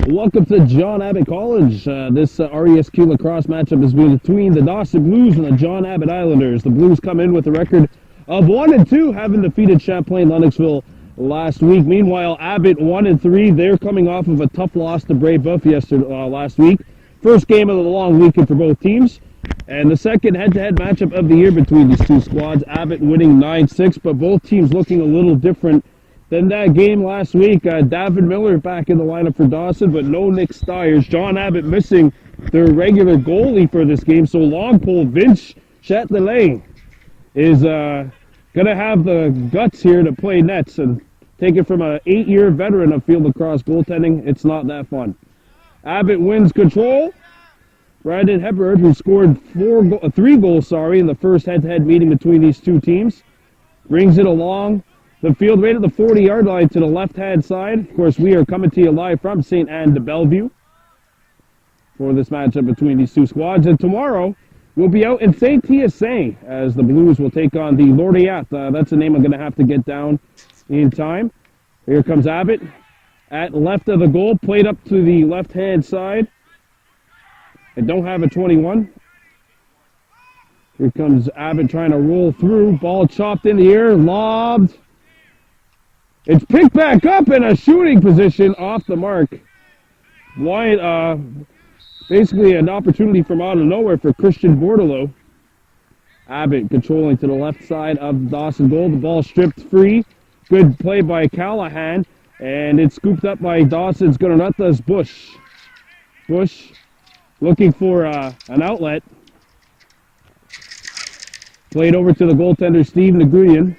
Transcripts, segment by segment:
Welcome to John Abbott College. This RESQ lacrosse matchup is between the Dawson Blues and the John Abbott Islanders. The Blues come in with a record of 1-2, having defeated Champlain-Lennoxville last week. Meanwhile, Abbott 1-3. They're coming off of a tough loss to Brebeuf last week. First game of the long weekend for both teams. And the second head-to-head matchup of the year between these two squads. Abbott winning 9-6, but both teams looking a little different than that game last week. Davin Miller back in the lineup for Dawson, but no Nick Stiers. John Abbott missing their regular goalie for this game, so long pole Vince Chatelet is going to have the guts here to play nets and take it from an 8-year veteran of field lacrosse goaltending. It's not that fun. Abbott wins control. Brandon Hebert, who scored 3 goals in the first head-to-head meeting between these two teams, brings it along the field right at the 40-yard line to the left-hand side. Of course, we are coming to you live from St. Anne de Bellevue for this matchup between these two squads. And tomorrow, we'll be out in Saint-Hyacinthe as the Blues will take on the Laureate. That's a name I'm going to have to get down in time. Here comes Abbott at left of the goal, played up to the left-hand side. I don't have a 21. Here comes Abbott trying to roll through. Ball chopped in the air, lobbed. It's picked back up in a shooting position off the mark. Wide, basically an opportunity from out of nowhere for Christian Bordelot. Abbott controlling to the left side of Dawson goal. The ball stripped free. Good play by Callahan. And it's scooped up by Dawson's Gunnarutta's Bush. Bush looking for an outlet. Played over to the goaltender, Steve Nguyen.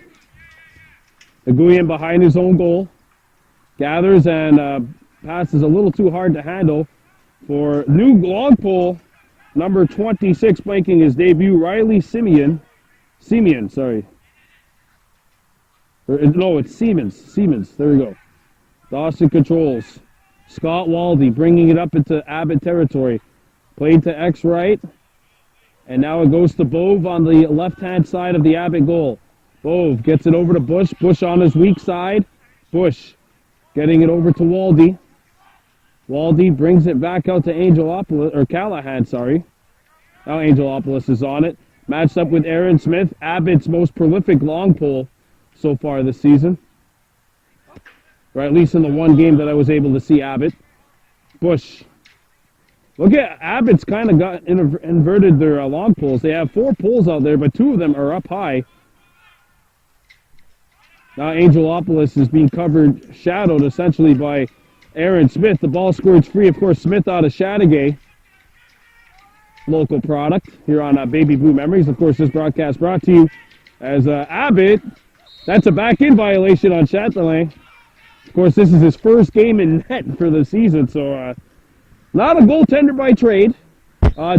Nguyen behind his own goal. Gathers and passes a little too hard to handle for new long pole, number 26, making his debut, Riley Simeon. No, it's Siemens. There we go. Dawson controls. Scott Waldy bringing it up into Abbott territory. Played to X right. And now it goes to Bove on the left-hand side of the Abbott goal. Bove gets it over to Bush. Bush on his weak side. Bush getting it over to Waldy. Waldy brings it back out to Callahan, sorry. Now Angelopoulos is on it. Matched up with Aaron Smith, Abbott's most prolific long pole so far this season. Or at least in the one game that I was able to see Abbott. Bush. Look at Abbott's kind of got inverted their long poles. They have 4 poles out there, but 2 of them are up high. Now Angelopoulos is being shadowed essentially by Aaron Smith. The ball squirts free. Of course, Smith out of Chateauguay. Local product here on Baby Blue Memories. Of course, this broadcast brought to you as Abbott. That's a back-in violation on Chatelet. Of course, this is his first game in net for the season, so not a goaltender by trade.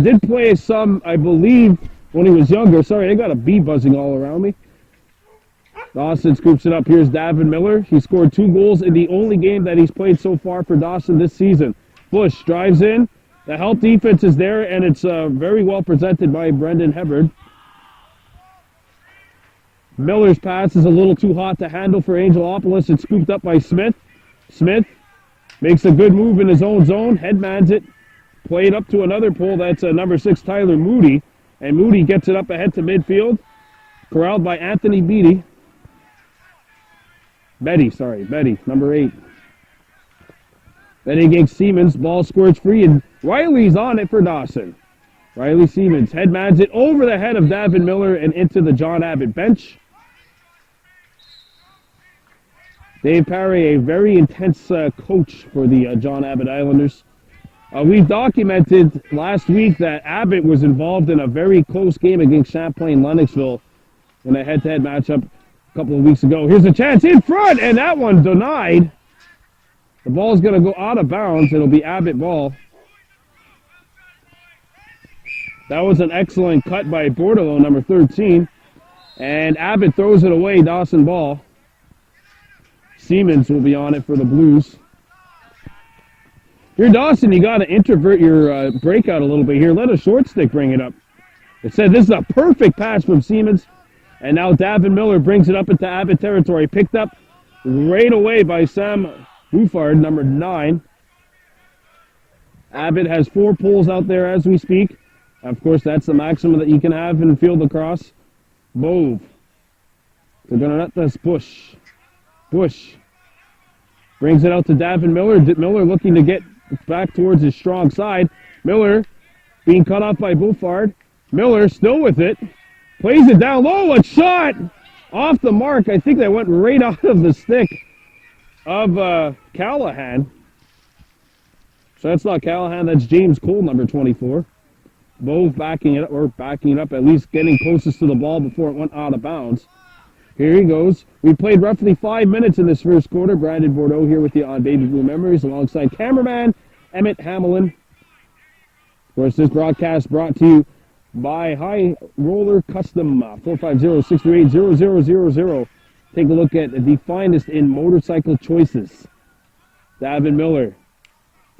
Did play some, I believe, when he was younger. Sorry, I got a bee buzzing all around me. Dawson scoops it up. Here's Davin Miller. He scored 2 goals in the only game that he's played so far for Dawson this season. Bush drives in. The help defense is there, and it's very well presented by Brendan Hebert. Miller's pass is a little too hot to handle for Angelopoulos. It's scooped up by Smith. Smith makes a good move in his own zone. Headmans it. Played up to another pole. That's number 6, Tyler Moody. And Moody gets it up ahead to midfield. Corralled by Anthony Betty, number 8. Betty against Siemens. Ball squirts free, and Riley's on it for Dawson. Riley Siemens headmans it over the head of Davin Miller and into the John Abbott bench. Dave Parry, a very intense coach for the John Abbott Islanders. We've documented last week that Abbott was involved in a very close game against Champlain-Lennoxville in a head-to-head matchup a couple of weeks ago. Here's a chance in front, and that one denied. The ball's going to go out of bounds. It'll be Abbott ball. That was an excellent cut by Bordelot, number 13. And Abbott throws it away, Dawson ball. Siemens will be on it for the Blues. Here, Dawson, you got to introvert your breakout a little bit here. Let a short stick bring it up. It said this is a perfect pass from Siemens. And now Davin Miller brings it up into Abbott territory. Picked up right away by Sam Buffard, number 9. Abbott has 4 poles out there as we speak. Of course, that's the maximum that you can have in field lacrosse. Bove. They're going to let this Bush. Bush brings it out to Davin Miller. Miller looking to get back towards his strong side. Miller being cut off by Buffard. Miller still with it. Plays it down low. A shot off the mark. I think that went right out of the stick of Callahan. So that's not Callahan. That's James Cole, number 24. Both backing it up, at least getting closest to the ball before it went out of bounds. Here he goes. We played roughly 5 minutes in this first quarter. Brandon Bordeaux here with you on Baby Blue Memories alongside cameraman Emmett Hamelin. Of course, this broadcast brought to you by High Roller Custom 450-638-0000. Take a look at the finest in motorcycle choices. Davin Miller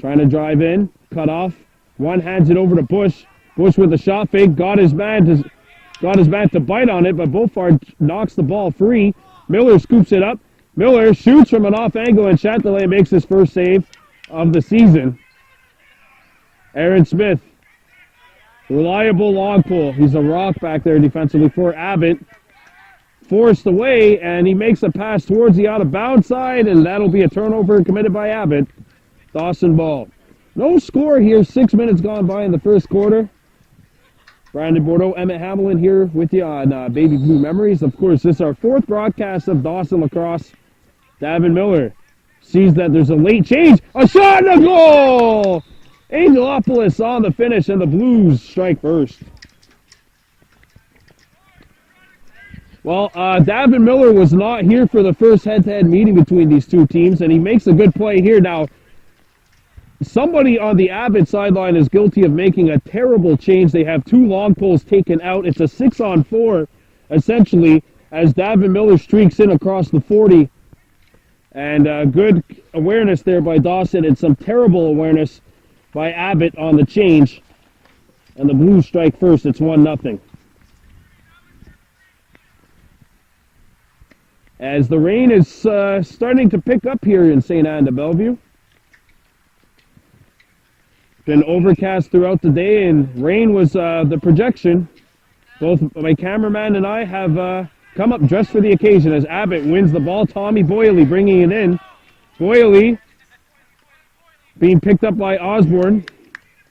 trying to drive in, cut off. One hands it over to Bush. Bush with a shot fake, got his man to bite on it, but Beaufort knocks the ball free. Miller scoops it up. Miller shoots from an off angle, and Chatelet makes his first save of the season. Aaron Smith, reliable long pull. He's a rock back there defensively for Abbott. Forced away, and he makes a pass towards the out-of-bounds side, and that'll be a turnover committed by Abbott. Dawson ball. No score here. 6 minutes gone by in the first quarter. Brandon Bordeaux, Emmett Hamelin here with you on Baby Blue Memories. Of course, this is our 4th broadcast of Dawson Lacrosse. Davin Miller sees that there's a late change. A shot and a goal! Angelopoulos on the finish, and the Blues strike first. Well, Davin Miller was not here for the first head-to-head meeting between these two teams, and he makes a good play here. Now, somebody on the Abbott sideline is guilty of making a terrible change. They have 2 long poles taken out. It's a 6-on-4, essentially, as Davin Miller streaks in across the 40. And good awareness there by Dawson, and some terrible awareness by Abbott on the change. And the Blues strike first. It's 1-0. As the rain is starting to pick up here in St. Anne de Bellevue. Been overcast throughout the day, and rain was the projection. Both my cameraman and I have come up dressed for the occasion as Abbott wins the ball. Tommy Boyley bringing it in. Boyley being picked up by Osborne.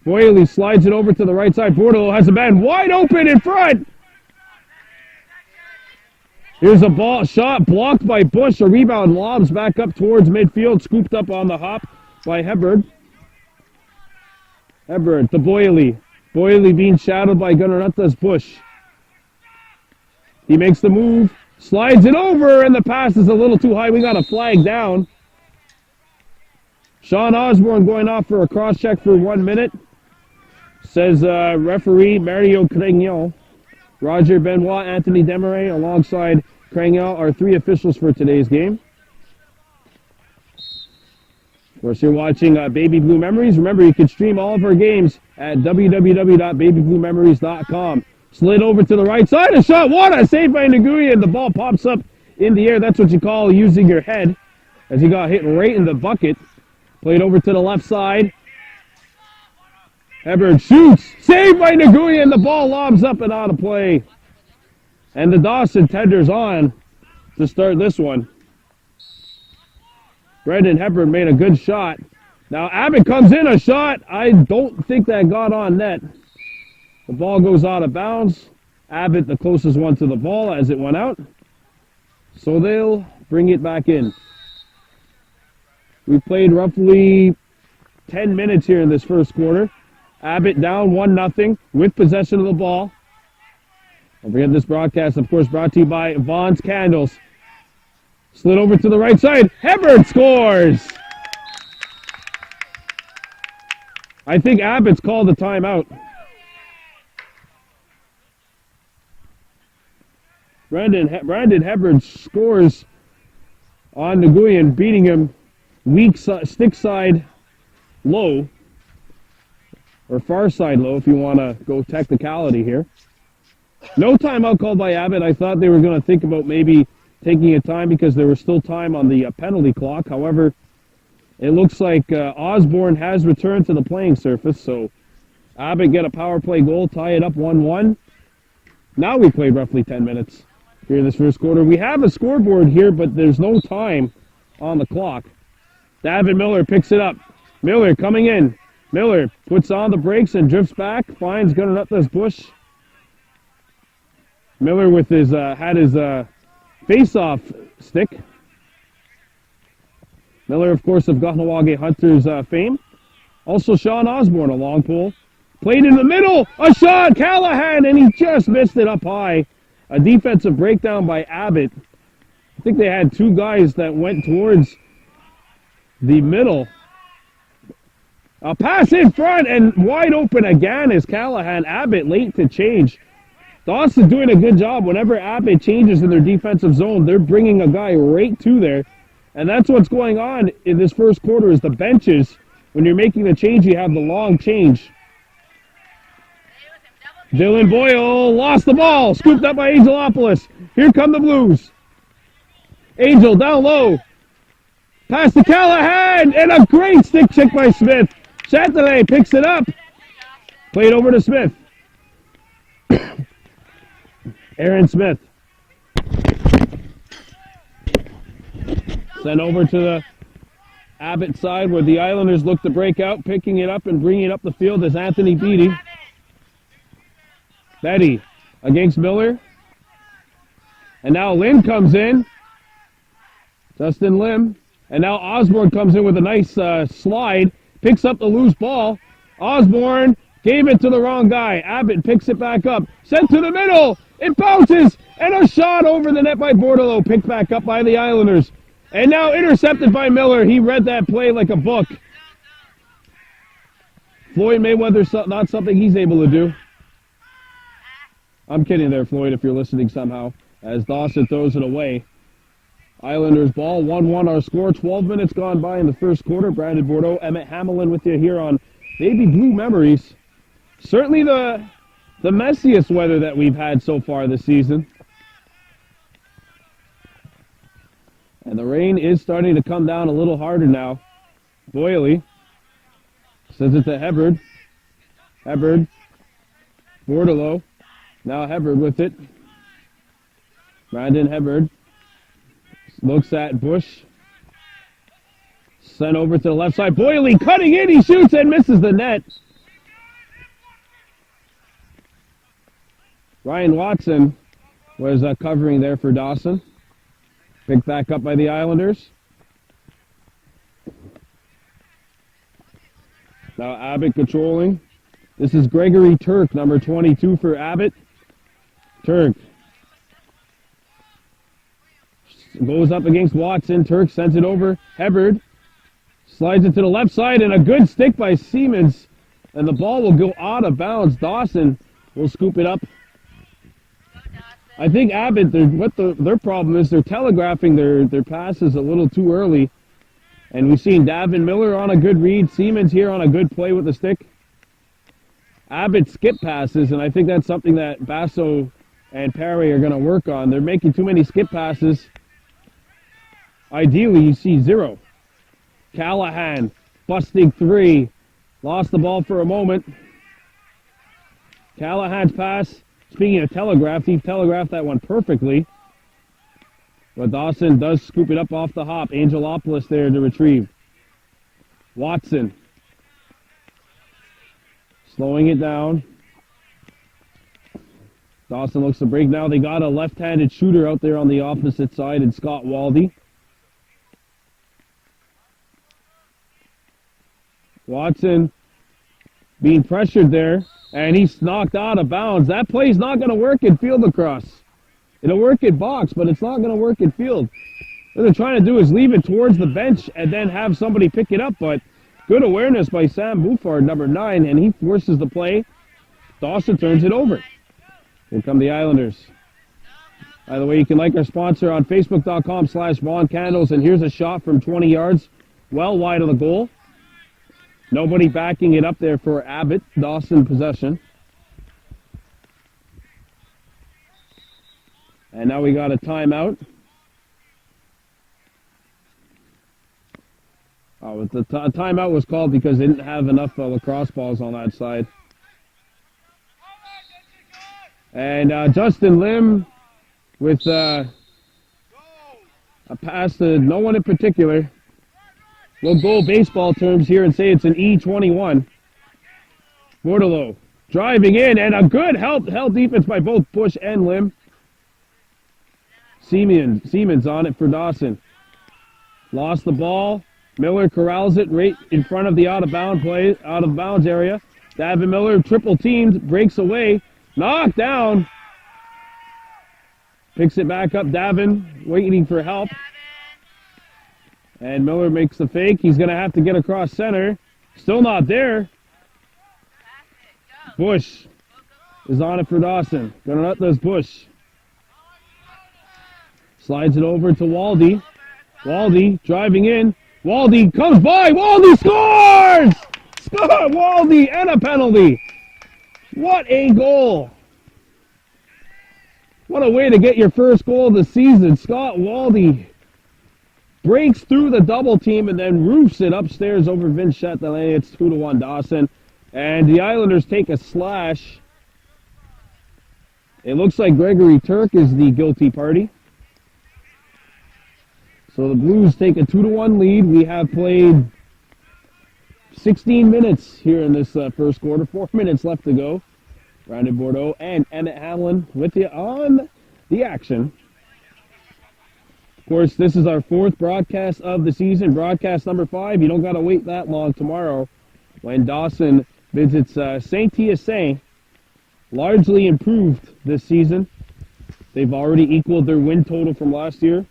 Boyley slides it over to the right side. Bordeaux has a man wide open in front. Here's a ball shot blocked by Bush. A rebound lobs back up towards midfield. Scooped up on the hop by Hebard. Hebard to Boyley. Boyley being shadowed by Gunnar Bush. He makes the move. Slides it over, and the pass is a little too high. We got a flag down. Sean Osborne going off for a cross-check for 1 minute. Says referee Mario Cragnon. Roger Benoit, Anthony Desmarais, alongside Cragnon are 3 officials for today's game. Of course, you're watching Baby Blue Memories. Remember, you can stream all of our games at www.babybluememories.com. Slid over to the right side. A shot. What a save by Nguyen. And the ball pops up in the air. That's what you call using your head, as he got hit right in the bucket. Played over to the left side. Hebard shoots. Saved by Nguyen. The ball lobs up and out of play. And the Dawson tenders on to start this one. Brendan Hebard made a good shot. Now Abbott comes in, a shot. I don't think that got on net. The ball goes out of bounds. Abbott the closest one to the ball as it went out. So they'll bring it back in. We played roughly 10 minutes here in this first quarter. Abbott down 1-0 with possession of the ball. Don't forget this broadcast, of course, brought to you by Vaughn's Candles. Slid over to the right side. Hebard scores! I think Abbott's called the timeout. Brandon Hebard scores on Nguyen, beating him weak stick side low, or far side low if you want to go technicality here. No timeout called by Abbott. I thought they were going to think about maybe taking a time because there was still time on the penalty clock. However, It looks like Osborne has returned to the playing surface, so Abbott get a power play goal, tie it up 1-1. Now we played roughly 10 minutes here in this first quarter. We have a scoreboard here, but there's no time on the clock. Davin Miller picks it up. Miller coming in. Miller puts on the brakes and drifts back. Finds Gunnar Nutless Bush. Miller with his had his face-off stick. Miller, of course, of Kahnawake Hunters fame. Also Sean Osborne, a long pull. Played in the middle, a shot, Callahan, and he just missed it up high. A defensive breakdown by Abbott. I think they had two guys that went towards the middle. A pass in front and wide open again is Callahan. Abbott late to change. Dawson doing a good job. Whenever Abbott changes in their defensive zone, they're bringing a guy right to there. And that's what's going on in this first quarter is the benches. When you're making the change, you have the long change. Dylan Boyle lost the ball. Scooped up by Angelopoulos. Here come the Blues. Angel down low. Pass to Callahan. And a great stick check by Smith. Chatelet picks it up. Played over to Smith. Aaron Smith. Sent over to the Abbott side where the Islanders look to break out. Picking it up and bringing it up the field is Anthony Beatty. Betty against Miller. And now Lim comes in. Justin Lim. And now Osborne comes in with a nice slide. Picks up the loose ball. Osborne gave it to the wrong guy. Abbott picks it back up. Sent to the middle. It bounces. And a shot over the net by Bordelot. Picked back up by the Islanders. And now intercepted by Miller. He read that play like a book. Floyd Mayweather, not something he's able to do. I'm kidding there, Floyd, if you're listening somehow, as Dawson throws it away. Islanders ball, 1-1 our score. 12 minutes gone by in the first quarter. Brandon Bordeaux, Emmett Hamelin with you here on Baby Blue Memories. Certainly the messiest weather that we've had so far this season. And the rain is starting to come down a little harder now. Boyley sends it to Hebard. Hebard. Bordelot. Now Hebard with it. Brandon Hebard looks at Bush. Sent over to the left side. Boyley cutting in. He shoots and misses the net. Ryan Watson was covering there for Dawson. Picked back up by the Islanders. Now Abbott controlling. This is Gregory Turk, number 22 for Abbott. Turk goes up against Watson. Turk sends it over. Hebard slides it to the left side, and a good stick by Siemens. And the ball will go out of bounds. Dawson will scoop it up. I think Abbott, their problem is they're telegraphing their passes a little too early. And we've seen Davin Miller on a good read. Siemens here on a good play with the stick. Abbott skip passes, and I think that's something that Basso and Perry are going to work on. They're making too many skip passes. Ideally, you see 0. Callahan, busting 3. Lost the ball for a moment. Callahan's pass. Speaking of telegraphed, he telegraphed that one perfectly. But Dawson does scoop it up off the hop. Angelopoulos there to retrieve. Watson. Slowing it down. Dawson looks to break now. They got a left-handed shooter out there on the opposite side in Scott Waldy. Watson being pressured there, and he's knocked out of bounds. That play's not going to work in field lacrosse. It'll work in box, but it's not going to work in field. What they're trying to do is leave it towards the bench and then have somebody pick it up, but good awareness by Sam Bouffard, number 9, and he forces the play. Dawson turns it over. Here come the Islanders. By the way, you can like our sponsor on Facebook.com/Vaughn Candles, and here's a shot from 20 yards, well wide of the goal. Nobody backing it up there for Abbott. Dawson possession. And now we got a timeout. Oh, the timeout was called because they didn't have enough lacrosse balls on that side. And Justin Lim with a pass to no one in particular. We'll go baseball terms here and say it's an E21. Bordelot driving in, and a good help defense by both Bush and Lim. Siemens on it for Dawson. Lost the ball. Miller corrals it right in front of the out of bounds area. Davin Miller triple teamed, breaks away, knocked down. Picks it back up. Davin waiting for help. And Miller makes the fake. He's going to have to get across center. Still not there. Bush is on it for Dawson. Gonna let this Bush. Slides it over to Waldy. Waldy driving in. Waldy comes by. Waldy scores! Scott Waldy and a penalty. What a goal. What a way to get your first goal of the season. Scott Waldy breaks through the double team and then roofs it upstairs over Vince Chatelet. It's 2-1 Dawson. And the Islanders take a slash. It looks like Gregory Turk is the guilty party. So the Blues take a 2-1 lead. We have played 16 minutes here in this first quarter. 4 minutes left to go. Brandon Bordeaux and Emmett Hamlin with you on the action. Of course, this is our fourth broadcast of the season. Broadcast number 5. You don't got to wait that long tomorrow when Dawson visits Saint-Hyacinthe, largely improved this season. They've already equaled their win total from last year.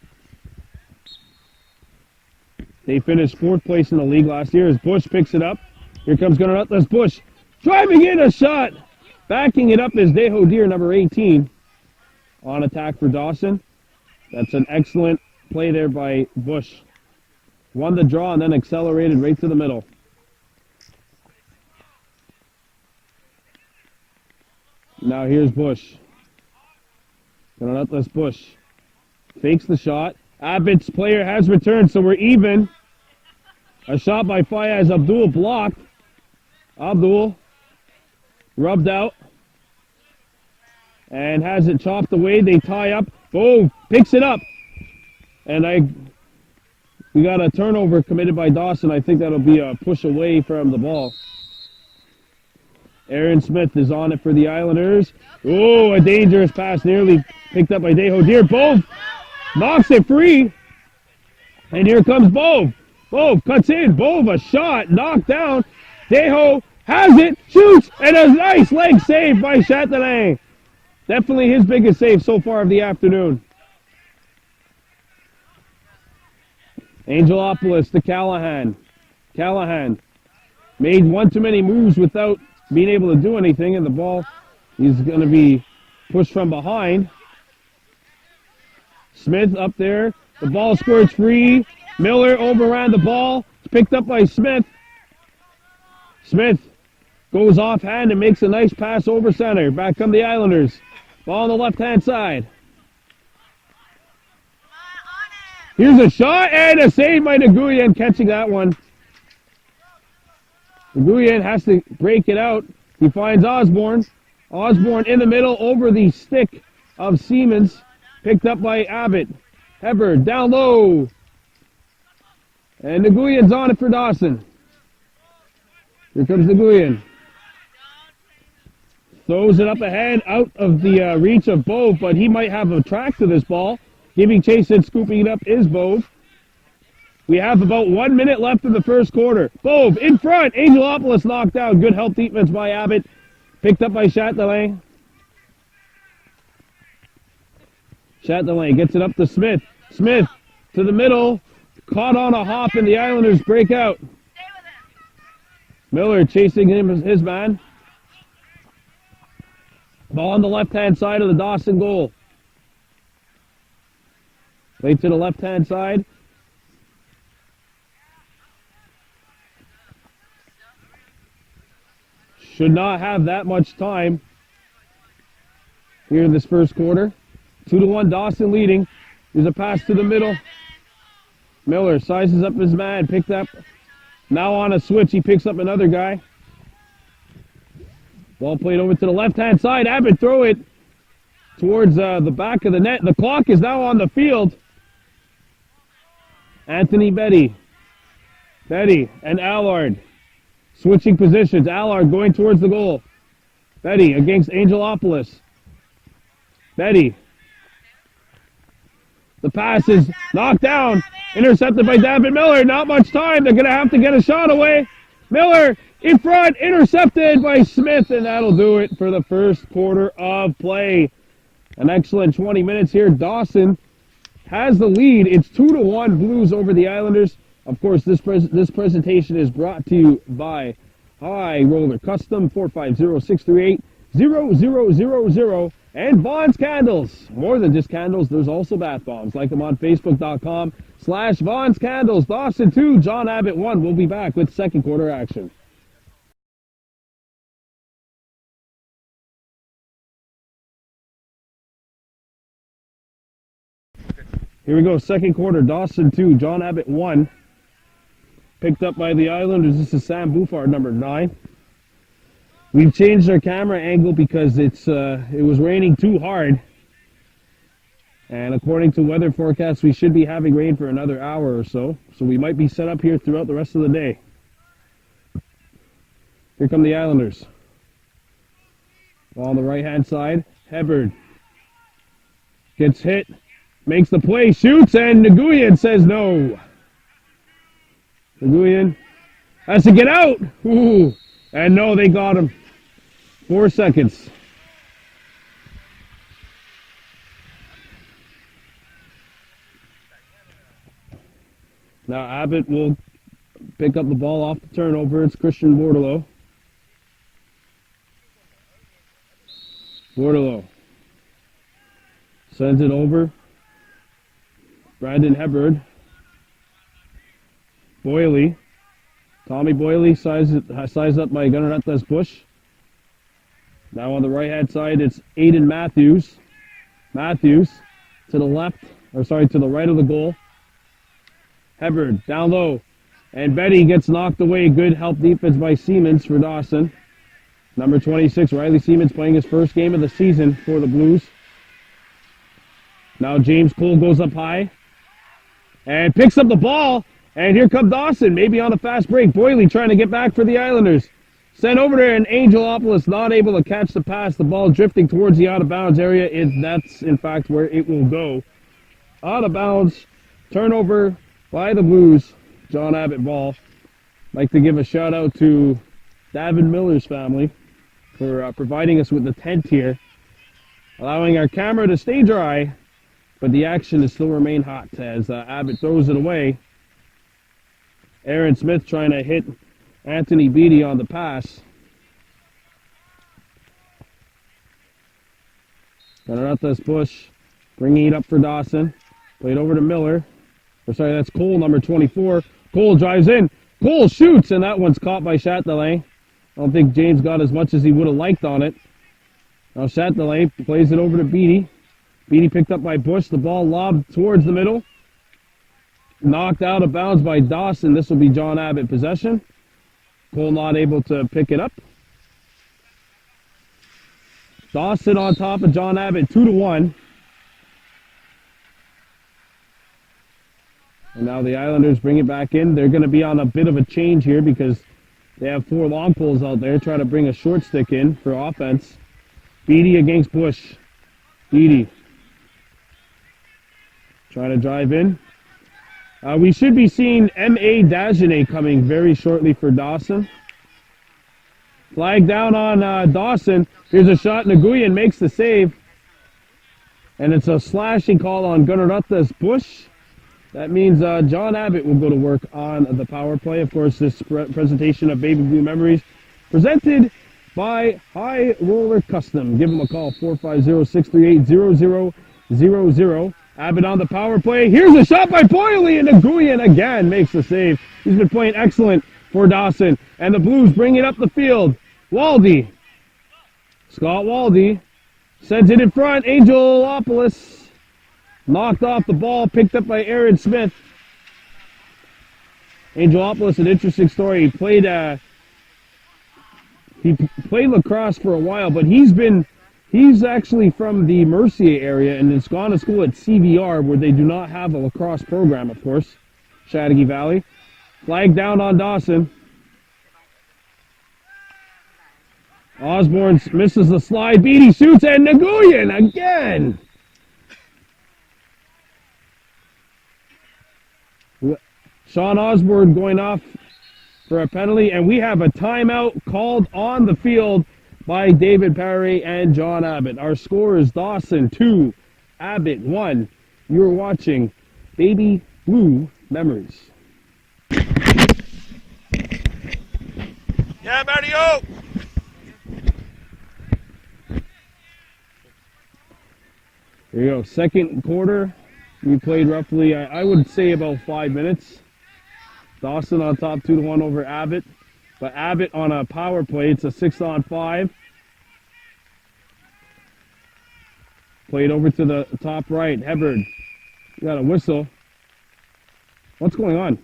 They finished 4th place in the league last year as Bush picks it up. Here comes Gunnar Bush. Driving in a shot. Backing it up is Dehodir, number 18. On attack for Dawson. That's an excellent play there by Bush. Won the draw and then accelerated right to the middle. Now here's Bush. Gonna let this Bush. Fakes the shot. Abbott's player has returned, so we're even. A shot by Fayez Abdul blocked. Abdul rubbed out. And has it chopped away. They tie up. Boom! Picks it up. And we got a turnover committed by Dawson. I think that'll be a push away from the ball. Aaron Smith is on it for the Islanders. Oh, a dangerous pass nearly picked up by Dehodir. Bove knocks it free. And here comes Bove. Bove cuts in. Bove, a shot, knocked down. Deho has it, shoots, and a nice leg save by Chatelet. Definitely his biggest save so far of the afternoon. Angelopoulos to Callahan. Callahan made one too many moves without being able to do anything, and the ball is going to be pushed from behind. Smith up there. The ball squirts free. Miller overran the ball. It's picked up by Smith. Smith goes offhand and makes a nice pass over center. Back come the Islanders. Ball on the left-hand side. Here's a shot and a save by Nguyen, catching that one. Nguyen has to break it out. He finds Osborne. Osborne in the middle over the stick of Siemens. Picked up by Abbott. Heber down low. And Nguyen's on it for Dawson. Here comes Nguyen. Throws it up ahead, out of the reach of Bove, but he might have a track to this ball. Giving chase and scooping it up is Bove. We have about 1 minute left in the first quarter. Bove in front. Angelopoulos knocked down. Good help defense by Abbott. Picked up by Chatelet. Chatelet gets it up to Smith. Smith to the middle. Caught on a hop and the Islanders break out. Miller chasing him as his man. Ball on the left-hand side of the Dawson goal. Play to the left-hand side. Should not have that much time here in this first quarter. 2-1 Dawson leading. There's a pass to the middle. Miller sizes up his man. Picked up Now on a switch, he picks up another guy. Ball played over to the left-hand side. Abbott throw it towards the back of the net. The clock is now on the field. Anthony Betty and Allard switching positions. Allard going towards the goal. Betty against Angelopoulos. Betty. The pass is knocked down. Intercepted by David Miller. Not much time. They're going to have to get a shot away. Miller in front. Intercepted by Smith. And that'll do it for the first quarter of play. An excellent 20 minutes here. Dawson has the lead. It's 2-1 Blues over the Islanders. Of course, this presentation is brought to you by High Roller Custom, 450-638-0000, and Vaughn's Candles. More than just candles, there's also bath bombs. Like them on Facebook.com/Vaughn's Candles. Dawson 2, John Abbott 1. We'll be back with second quarter action. Here we go, second quarter. Dawson 2, John Abbott 1. Picked up by the Islanders. This is Sam Bouffard, number 9. We've changed our camera angle because it was raining too hard. And according to weather forecasts, we should be having rain for another hour or so. So we might be set up here throughout the rest of the day. Here come the Islanders. On the right-hand side, Hebard gets hit, makes the play, shoots, and Nguyen says no. Nguyen has to get out. Ooh. And no, they got him. 4 seconds. Now Abbott will pick up the ball off the turnover. It's Christian Bordelot. Bordelot sends it over. Brandon Hebard. Boyle. Tommy Boyle sized up by Gunnar Bush. Now on the right-hand side, it's Aiden Matthews. Matthews to the left, to the right of the goal. Hebard down low. And Betty gets knocked away. Good help defense by Siemens for Dawson. Number 26, Riley Siemens, playing his first game of the season for the Blues. Now James Cole goes up high and picks up the ball. And here comes Dawson, maybe on a fast break. Boyle trying to get back for the Islanders. Sent over there, and Angelopoulos not able to catch the pass. The ball drifting towards the out-of-bounds area. That's, in fact, where it will go. Out of bounds. Turnover by the Blues. John Abbott ball. I'd like to give a shout-out to David Miller's family for providing us with the tent here, allowing our camera to stay dry, but the action to still remain hot as Abbott throws it away. Aaron Smith trying to hit Anthony Beattie on the pass. Gunnar Bush bringing it up for Dawson. Played over to Miller. That's Cole, number 24. Cole drives in. Cole shoots, and that one's caught by Châtelain. I don't think James got as much as he would have liked on it. Now Châtelain plays it over to Beattie. Beattie picked up by Bush. The ball lobbed towards the middle. Knocked out of bounds by Dawson. This will be John Abbott possession. Cole not able to pick it up. Dawson on top of John Abbott, 2-1. And now the Islanders bring it back in. They're going to be on a bit of a change here because they have 4 long poles out there. Try to bring a short stick in for offense. Beattie against Bush. Beattie trying to drive in. We should be seeing M.A. Dagenet coming very shortly for Dawson. Flag down on Dawson. Here's a shot. Nguyen makes the save. And it's a slashing call on Gunnar Bush. That means John Abbott will go to work on the power play. Of course, this presentation of Baby Blue Memories presented by High Roller Custom. Give them a call, 450-638-0000. Abbott on the power play. Here's a shot by Boyle, and Nguyen again makes the save. He's been playing excellent for Dawson. And the Blues bring it up the field. Waldy. Scott Waldy sends it in front. Angelopoulos knocked off the ball, picked up by Aaron Smith. Angelopoulos, an interesting story. He played lacrosse for a while, but he's actually from the Mercier area and has gone to school at CVR, where they do not have a lacrosse program, of course. Chattagee Valley. Flag down on Dawson. Osborne misses the slide. Beatty shoots, and Nguyen again. Sean Osborne going off for a penalty, and we have a timeout called on the field by David Parry and John Abbott. Our score is Dawson 2, Abbott 1. You're watching Baby Blue Memories. Yeah, Mario! Here you go. Second quarter. We played roughly, I would say, about 5 minutes. Dawson on top 2-1 over Abbott. But Abbott on a power play, it's a 6-on-5. Played over to the top right. Hebard got a whistle. What's going on?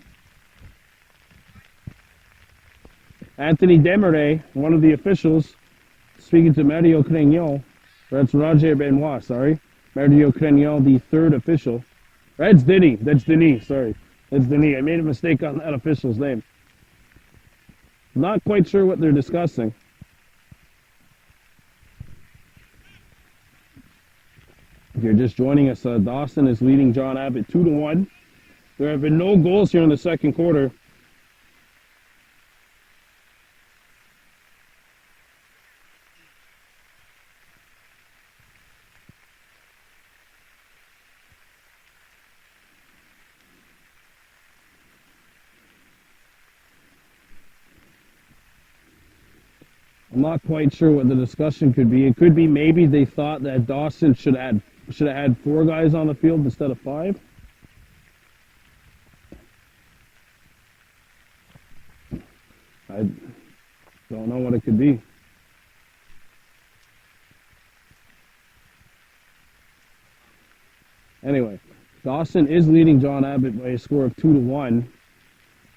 Anthony Desmarais, one of the officials, speaking to Mario Crignon. That's Roger Benoit, sorry. Mario Crignon, the third official. That's Denis. That's Denis, sorry. That's Denis. I made a mistake on that official's name. Not quite sure what they're discussing. If you're just joining us, Dawson is leading John Abbott 2-1. There have been no goals here in the second quarter. I'm not quite sure what the discussion could be. It could be maybe they thought that Dawson should have had 4 guys on the field instead of 5. I don't know what it could be. Anyway, Dawson is leading John Abbott by a score of 2-1.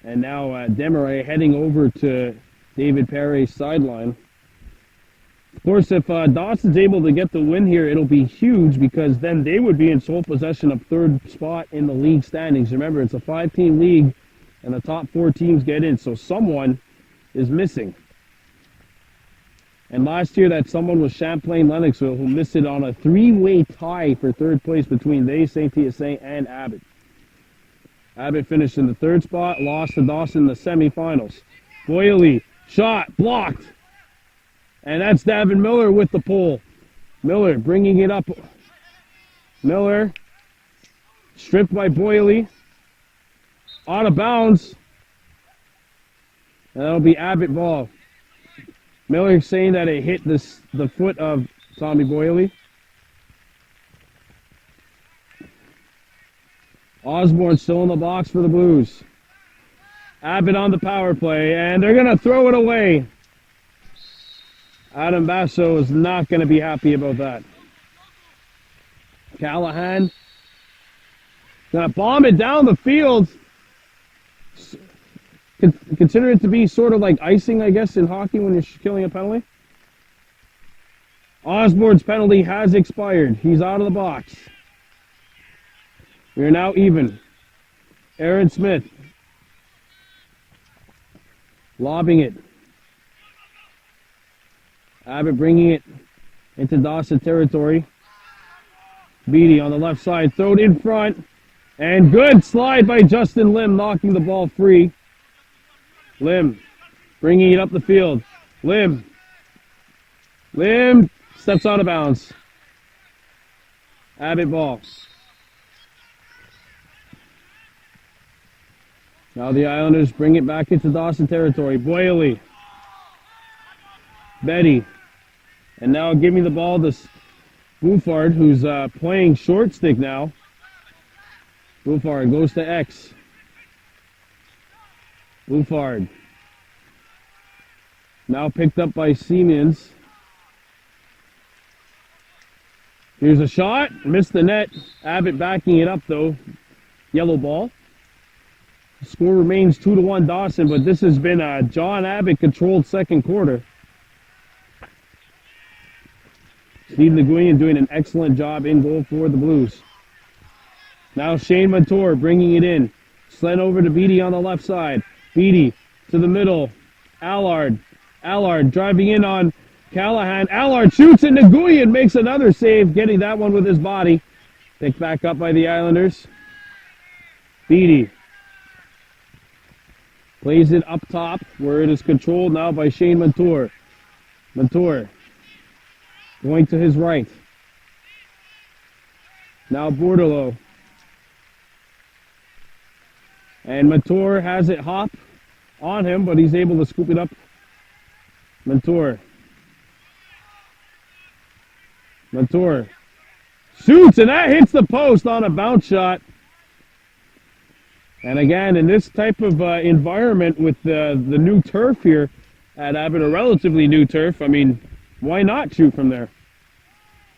And now Desmarais heading over to David Parry's sideline. Of course, if Dawson's able to get the win here, it'll be huge, because then they would be in sole possession of third spot in the league standings. Remember, it's a 5-team league, and the top 4 teams get in, so someone is missing. And last year, that someone was Champlain-Lennoxville, who missed it on a 3-way tie for third place between they, Saint-Hyacinthe, and Abbott. Abbott finished in the 3rd spot, lost to Dawson in the semifinals. Boyle, shot, blocked. And that's Davin Miller with the pole. Miller bringing it up. Miller, stripped by Boyle. Out of bounds. And that'll be Abbott ball. Miller saying that it hit the foot of Tommy Boyle. Osborne still in the box for the Blues. Abbott on the power play, and they're going to throw it away. Adam Basso is not going to be happy about that. Callahan going to bomb it down the field. Consider it to be sort of like icing, I guess, in hockey when you're killing a penalty. Osborne's penalty has expired. He's out of the box. We are now even. Aaron Smith lobbing it. Abbott bringing it into Dawson territory. Beatty on the left side, thrown in front. And good slide by Justin Lim, knocking the ball free. Lim bringing it up the field. Lim steps out of bounds. Abbott ball. Now the Islanders bring it back into Dawson territory. Boyle. Betty. And now giving the ball to Bouffard, who's playing short stick now. Bouffard goes to X. Bouffard. Now picked up by Siemens. Here's a shot. Missed the net. Abbott backing it up, though. Yellow ball. The score remains 2-1 Dawson, but this has been a John Abbott controlled second quarter. Steve Nguyen doing an excellent job in goal for the Blues. Now Shane Montour bringing it in. Sent over to Beatty on the left side. Beatty to the middle. Allard driving in on Callahan. Allard shoots and Nguyen makes another save, getting that one with his body. Picked back up by the Islanders. Beatty plays it up top where it is controlled now by Shane Montour. Montour going to his right. Now Bordelot. And Montour has it hop on him, but he's able to scoop it up. Montour shoots, and that hits the post on a bounce shot. And again, in this type of environment with the new turf here at Abbott, a relatively new turf, I mean, why not shoot from there?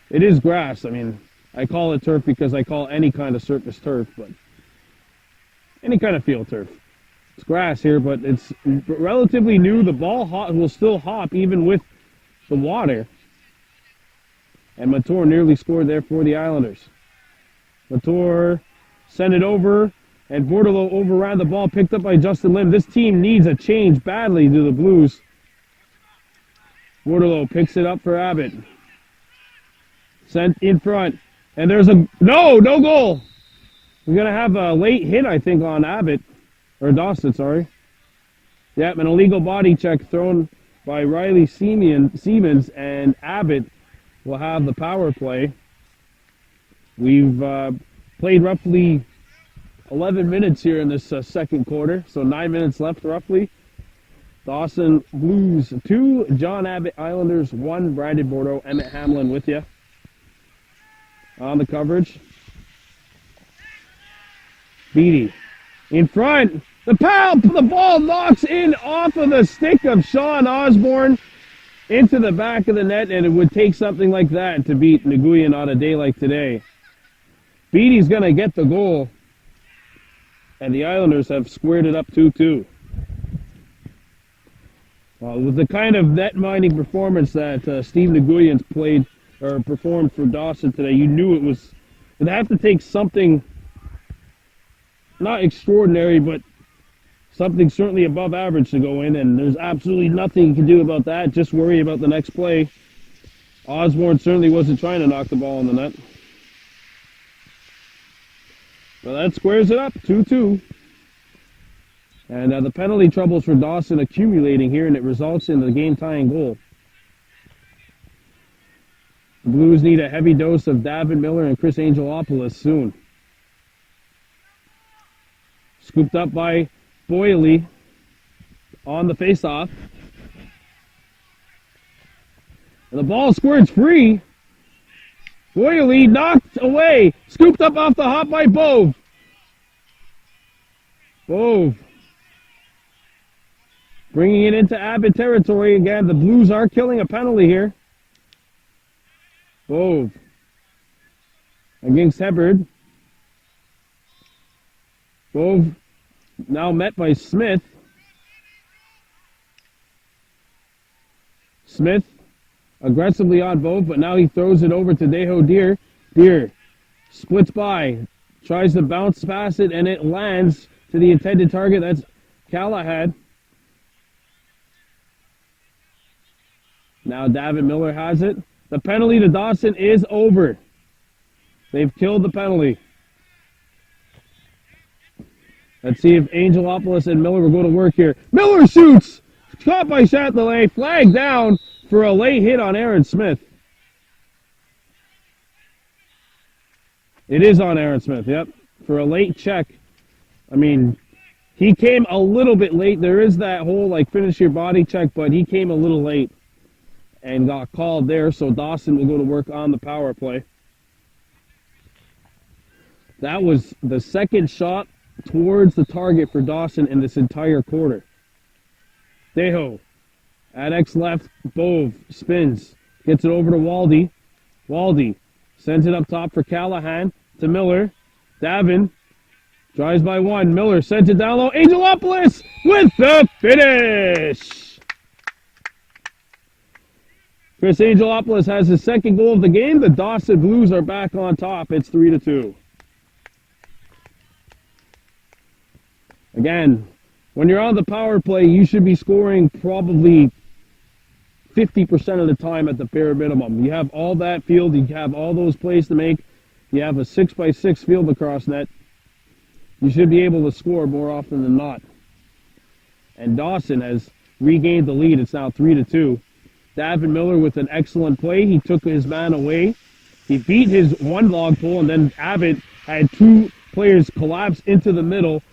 It is grass. I mean, I call it turf because I call any kind of surface turf, but any kind of field turf. It's grass here, but it's relatively new. The ball will still hop even with the water. And Montour nearly scored there for the Islanders. Montour sent it over, and Bordelot overran the ball, picked up by Justin Lim. This team needs a change badly to the Blues. Bordelot picks it up for Abbott. Sent in front, and there's no goal. We're going to have a late hit, I think, on Abbott, or Dawson, sorry. Yep, an illegal body check thrown by Riley Siemens, and Abbott will have the power play. We've played roughly 11 minutes here in this second quarter, so 9 minutes left roughly. Dawson Blues 2, John Abbott Islanders 1. Brandon Bordeaux, Emmett Hamlin with you on the coverage. Beatty in front. The ball knocks in off of the stick of Sean Osborne into the back of the net, and it would take something like that to beat Nguyen on a day like today. Beatty's going to get the goal, and the Islanders have squared it up 2-2. Well, with the kind of net-minding performance that Steve Nguyen's played or performed for Dawson today, you knew it'd have to take something not extraordinary, but something certainly above average to go in, and there's absolutely nothing you can do about that. Just worry about the next play. Osborne certainly wasn't trying to knock the ball in the net. Well, that squares it up, 2-2. And the penalty troubles for Dawson accumulating here, and it results in the game-tying goal. The Blues need a heavy dose of Davin Miller and Chris Angelopoulos soon. Scooped up by Boyle on the face-off. And the ball squirts free. Boyle knocked away. Scooped up off the hop by Bove. Bringing it into Abbott territory again. The Blues are killing a penalty here. Bove against Hebard. Bove now met by Smith. Smith aggressively on Bove, but now he throws it over to Deho Deer. Deer splits by, tries to bounce past it, and it lands to the intended target. That's Callahan. Now Davin Miller has it. The penalty to Dawson is over. They've killed the penalty. Let's see if Angelopoulos and Miller will go to work here. Miller shoots! Caught by Chatelet. Flag down for a late hit on Aaron Smith. It is on Aaron Smith, yep. For a late check. I mean, he came a little bit late. There is that whole, finish your body check, but he came a little late and got called there, so Dawson will go to work on the power play. That was the second shot towards the target for Dawson in this entire quarter. Deho at X left. Bove spins, gets it over to Waldy. Waldy sends it up top for Callahan to Miller. Davin Drives by one. Miller sends it down low. Angelopoulos with the finish. Chris Angelopoulos has his second goal of the game. The Dawson Blues are back on top. It's 3-2. Again, when you're on the power play, you should be scoring probably 50% of the time at the bare minimum. You have all that field. You have all those plays to make. You have a 6x6 field across net. You should be able to score more often than not. And Dawson has regained the lead. It's now 3-2. Davin Miller with an excellent play. He took his man away. He beat his one log pole, and then Abbott had two players collapse into the middle.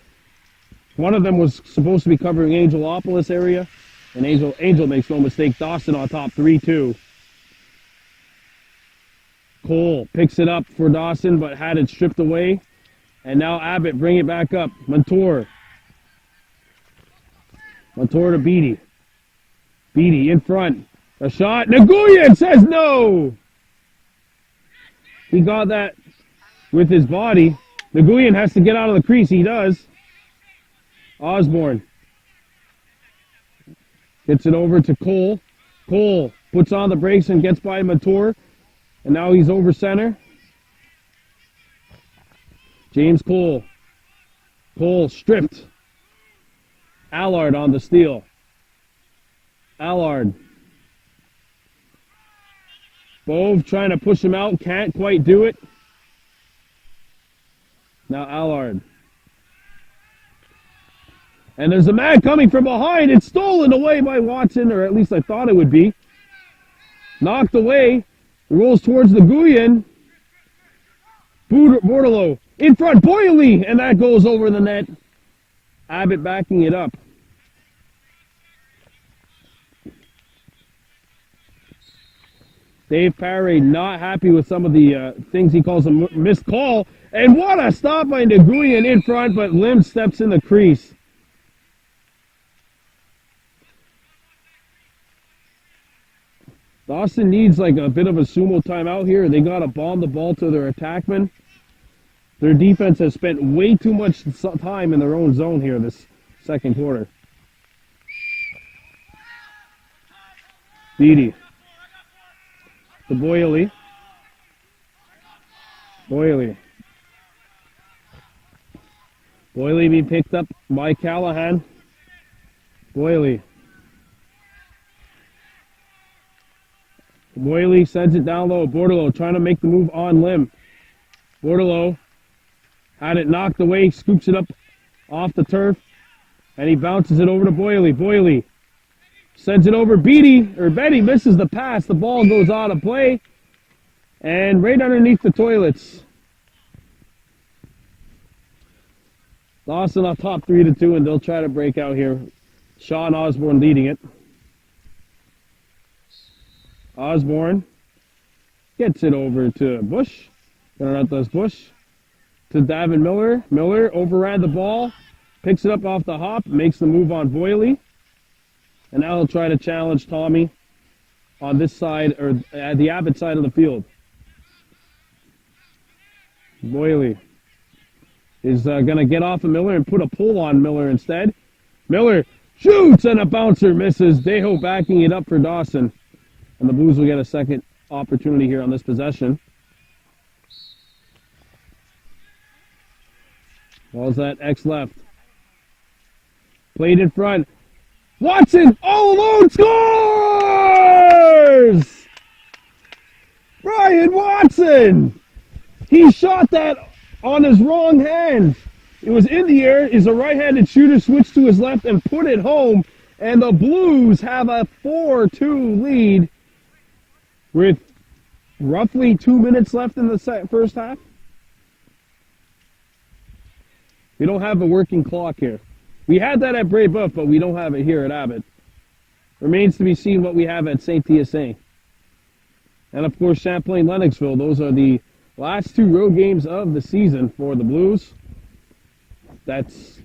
One of them was supposed to be covering Angelopoulos area, and Angel makes no mistake. Dawson on top, 3-2. Cole picks it up for Dawson, but had it stripped away. And now Abbott bring it back up. Montour to Beatty. Beatty in front. A shot. Nguyen says no. He got that with his body. Nguyen has to get out of the crease. He does. Osborne gets it over to Cole. Cole puts on the brakes and gets by Montour. And now he's over center. James Cole. Cole stripped. Allard on the steal. Allard. Bove trying to push him out. Can't quite do it. Now Allard. And there's a man coming from behind. It's stolen away by Watson, or at least I thought it would be. Knocked away. Rolls towards the Nguyen. Bordelot in front. Boyle, and that goes over the net. Abbott backing it up. Dave Parry not happy with some of the things he calls a missed call. And what a stop by Nguyen in front, but Lim steps in the crease. Dawson needs like a bit of a sumo timeout here. They got to bomb the ball to their attackmen. Their defense has spent way too much time in their own zone here this second quarter. Beatty. To Boyle. Boyle being picked up by Callahan. Boyle sends it down low. Bordelot trying to make the move on Lim. Bordelot had it knocked away, scoops it up off the turf, and he bounces it over to Boyle. Boyle sends it over. Betty misses the pass. The ball goes out of play, and right underneath the toilets. Dawson on top 3-2, and they'll try to break out here. Sean Osborne leading it. Osborne gets it over to Bush. Bush. To Davin Miller. Miller overran the ball. Picks it up off the hop. Makes the move on Boyle. And now he'll try to challenge Tommy on this side, or the Abbott side of the field. Boyle is going to get off of Miller and put a pull on Miller instead. Miller shoots, and a bouncer misses. Dejo backing it up for Dawson. And the Blues will get a second opportunity here on this possession. Ball's that X left. Played in front. Watson all alone scores! Brian Watson! He shot that on his wrong hand. It was in the air. Is a right-handed shooter, switched to his left and put it home. And the Blues have a 4-2 lead with roughly 2 minutes left in the first half. We don't have a working clock here. We had that at Brébeuf, but we don't have it here at Abbott. Remains to be seen what we have at St. TSA. And of course, Champlain Lennoxville. Those are the last two road games of the season for the Blues. That's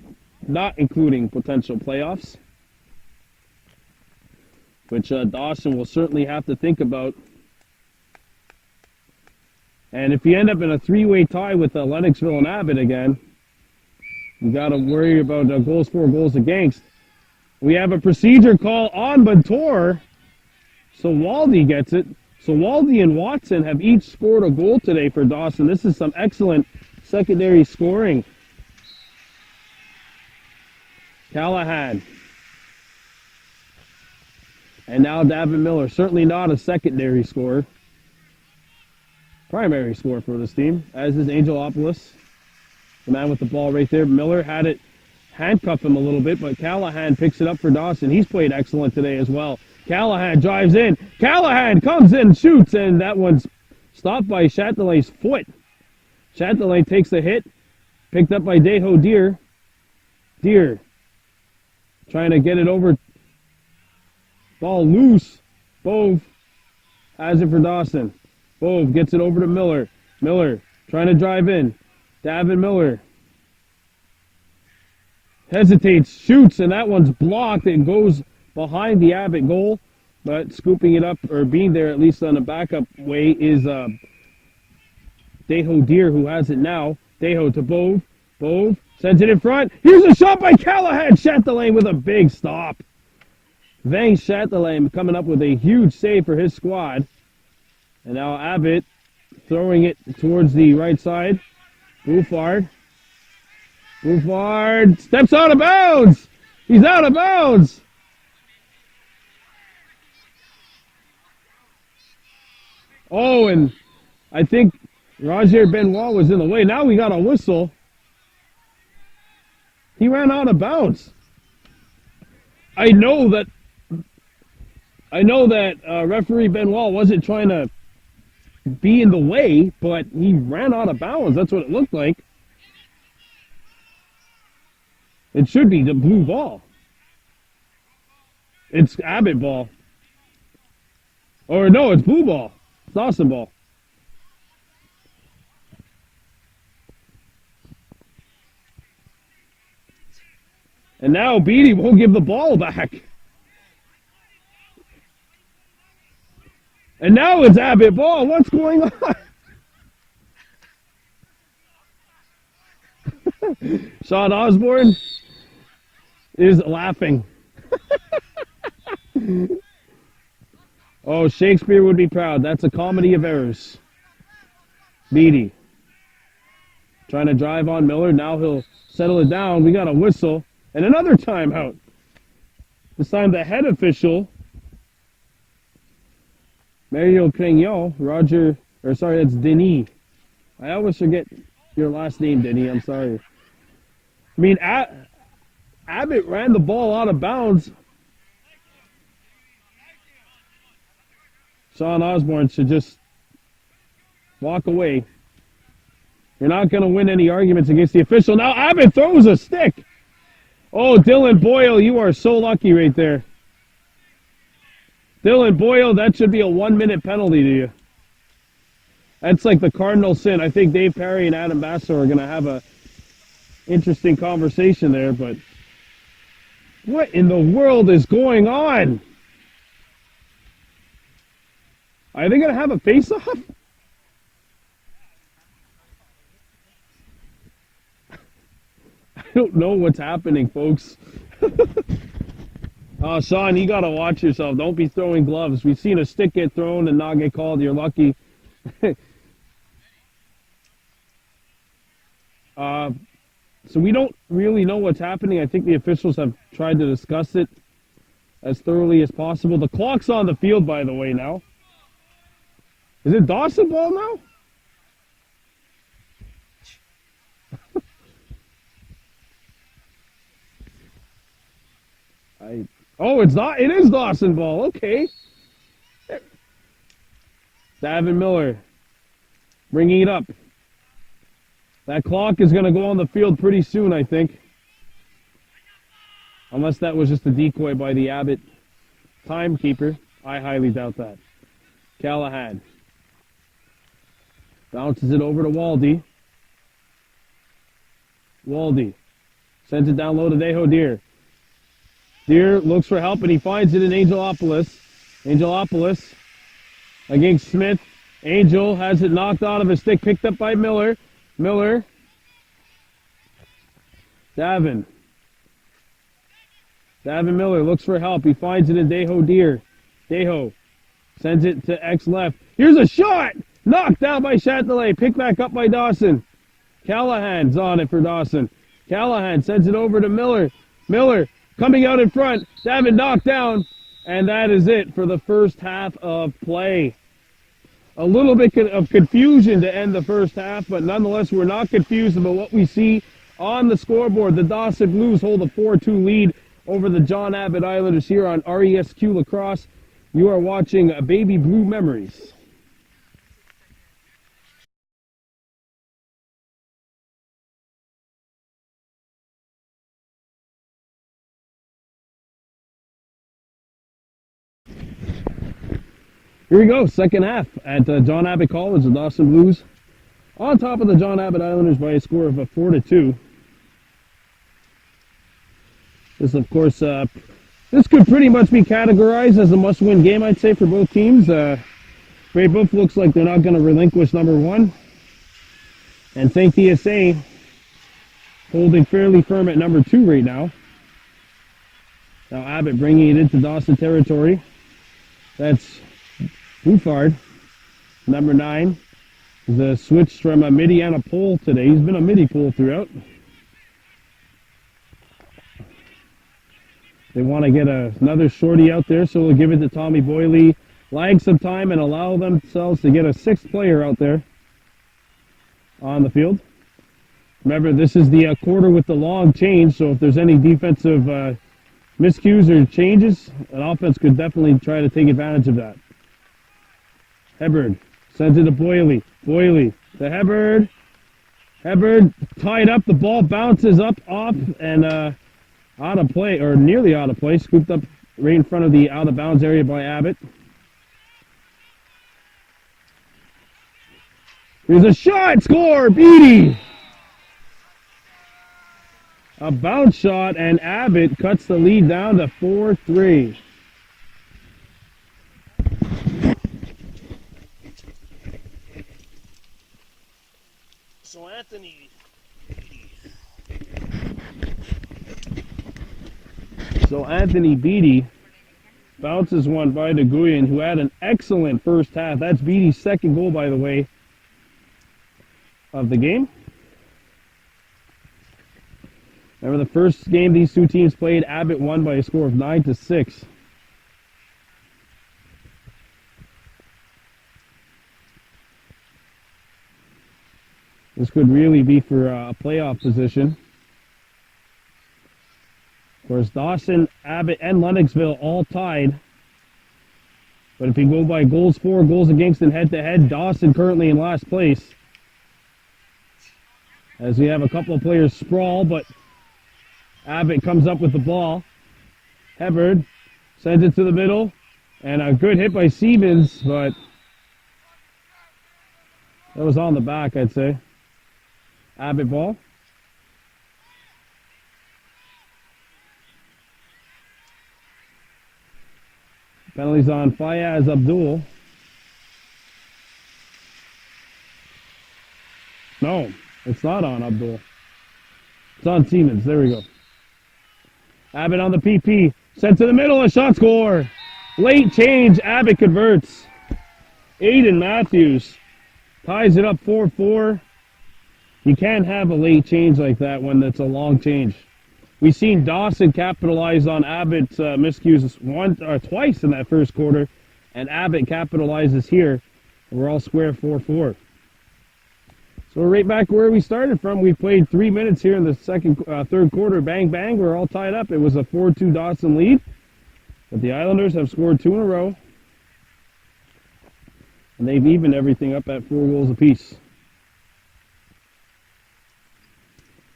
not including potential playoffs, which Dawson will certainly have to think about. And if you end up in a three-way tie with Lennoxville and Abbott again, You got to worry about goals for, goals against. We have a procedure call on Bator. So Waldy gets it. So Waldy and Watson have each scored a goal today for Dawson. This is some excellent secondary scoring. Callahan. And now Davin Miller. Certainly not a secondary scorer. Primary scorer for this team, as is Angelopoulos. The man with the ball right there. Miller had it handcuff him a little bit, but Callahan picks it up for Dawson. He's played excellent today as well. Callahan drives in. Callahan comes in, shoots, and that one's stopped by Chatelet's foot. Chatelet takes the hit, picked up by Deho Deer. Deer trying to get it over. Ball loose. Bove has it for Dawson. Bove gets it over to Miller. Miller trying to drive in. Davin Miller hesitates, shoots, and that one's blocked and goes behind the Abbott goal. But scooping it up, or being there at least on a backup way, is Deho Deer, who has it now. Deho to Bove. Bove sends it in front. Here's a shot by Callahan. Chatelet with a big stop. Vang Chatelet coming up with a huge save for his squad. And now Abbott throwing it towards the right side. Bouffard. Bouffard steps out of bounds. He's out of bounds. Oh, and I think Roger Benoit was in the way. Now we got a whistle. He ran out of bounds. I know that referee Benoit wasn't trying to be in the way, but he ran out of bounds. That's what it looked like. It should be the blue ball. It's Abbott ball. Or no, it's blue ball. It's Dawson ball. And now Beatty won't give the ball back. And now it's Abbott ball. What's going on? Sean Osborne is laughing. Oh, Shakespeare would be proud. That's a comedy of errors. Beatty trying to drive on Miller. Now he'll settle it down. We got a whistle and another timeout. This time the head official, Mario Crignon, that's Denis. I always forget your last name, Denis. I'm sorry. I mean, Abbott ran the ball out of bounds. Sean Osborne should just walk away. You're not going to win any arguments against the official. Now Abbott throws a stick. Oh, Dylan Boyle, you are so lucky right there. Dylan Boyle, that should be a 1-minute penalty to you. That's like the cardinal sin. I think Dave Perry and Adam Basso are going to have a interesting conversation there, but what in the world is going on? Are they going to have a face-off? I don't know what's happening, folks. Oh, Sean, you got to watch yourself. Don't be throwing gloves. We've seen a stick get thrown and not get called. You're lucky. So we don't really know what's happening. I think the officials have tried to discuss it as thoroughly as possible. The clock's on the field, by the way, now. Is it Dawson ball now? Oh, it's not. It is Dawson ball. Okay. Davin Miller bringing it up. That clock is going to go on the field pretty soon, I think. Unless that was just a decoy by the Abbott timekeeper. I highly doubt that. Callahan bounces it over to Waldy. Waldy sends it down low to Deho Deer. Deer looks for help, and he finds it in Angelopoulos. Angelopoulos against Smith. Angel has it knocked out of his stick, picked up by Miller. Miller Davin Miller looks for help. He finds it in Deho sends it to X left. Here's a shot! Knocked down by Chatelet. Picked back up by Dawson. Callahan's on it for Dawson. Callahan sends it over to Miller. Miller coming out in front. Davin knocked down. And that is it for the first half of play. A little bit of confusion to end the first half, but nonetheless, we're not confused about what we see on the scoreboard. The Dawson Blues hold a 4-2 lead over the John Abbott Islanders here on RESQ Lacrosse. You are watching Baby Blue Memories. Here we go, second half at John Abbott College. The Dawson Blues on top of the John Abbott Islanders by a score of 4-2. This, of course, this could pretty much be categorized as a must-win game, I'd say, for both teams. Grey Buff looks like they're not going to relinquish number one. And St. TSA holding fairly firm at number 2 right now. Now Abbott bringing it into Dawson territory. That's Bouffard, number 9. The switch from a midi and a pole today. He's been a midi pole throughout. They want to get another shorty out there, so we'll give it to Tommy Boyley. Lag some time and allow themselves to get a 6th player out there on the field. Remember, this is the quarter with the long change, so if there's any defensive miscues or changes, an offense could definitely try to take advantage of that. Hebard sends it to Boyley. Boyley to Hebard. Hebard tied up. The ball bounces up, off, and out of play, or nearly out of play. Scooped up right in front of the out of bounds area by Abbott. Here's a shot. Score. Beatty. A bounce shot, and Abbott cuts the lead down to 4-3. So Anthony Beatty bounces one by DeGuyen, who had an excellent first half. That's Beatty's 2nd goal, by the way, of the game. Remember the first game these two teams played, Abbott won by a score of 9-6. This could really be for a playoff position. Of course, Dawson, Abbott, and Lennoxville all tied. But if you go by goals for, goals against, and head-to-head, Dawson currently in last place. As we have a couple of players sprawl, but Abbott comes up with the ball. Hebard sends it to the middle. And a good hit by Siemens, but that was on the back, I'd say. Abbott ball. Penalties on Fayaz Abdul. No, it's not on Abdul. It's on Siemens. There we go. Abbott on the PP. Sent to the middle. A shot score. Late change. Abbott converts. Aiden Matthews ties it up 4-4. You can't have a late change like that when it's a long change. We've seen Dawson capitalize on Abbott's miscues once or twice in that first quarter, and Abbott capitalizes here. We're all square 4-4. So we're right back where we started from. We played 3 minutes here in the third quarter. Bang, bang. We're all tied up. It was a 4-2 Dawson lead, but the Islanders have scored 2 in a row, and they've evened everything up at 4 goals apiece.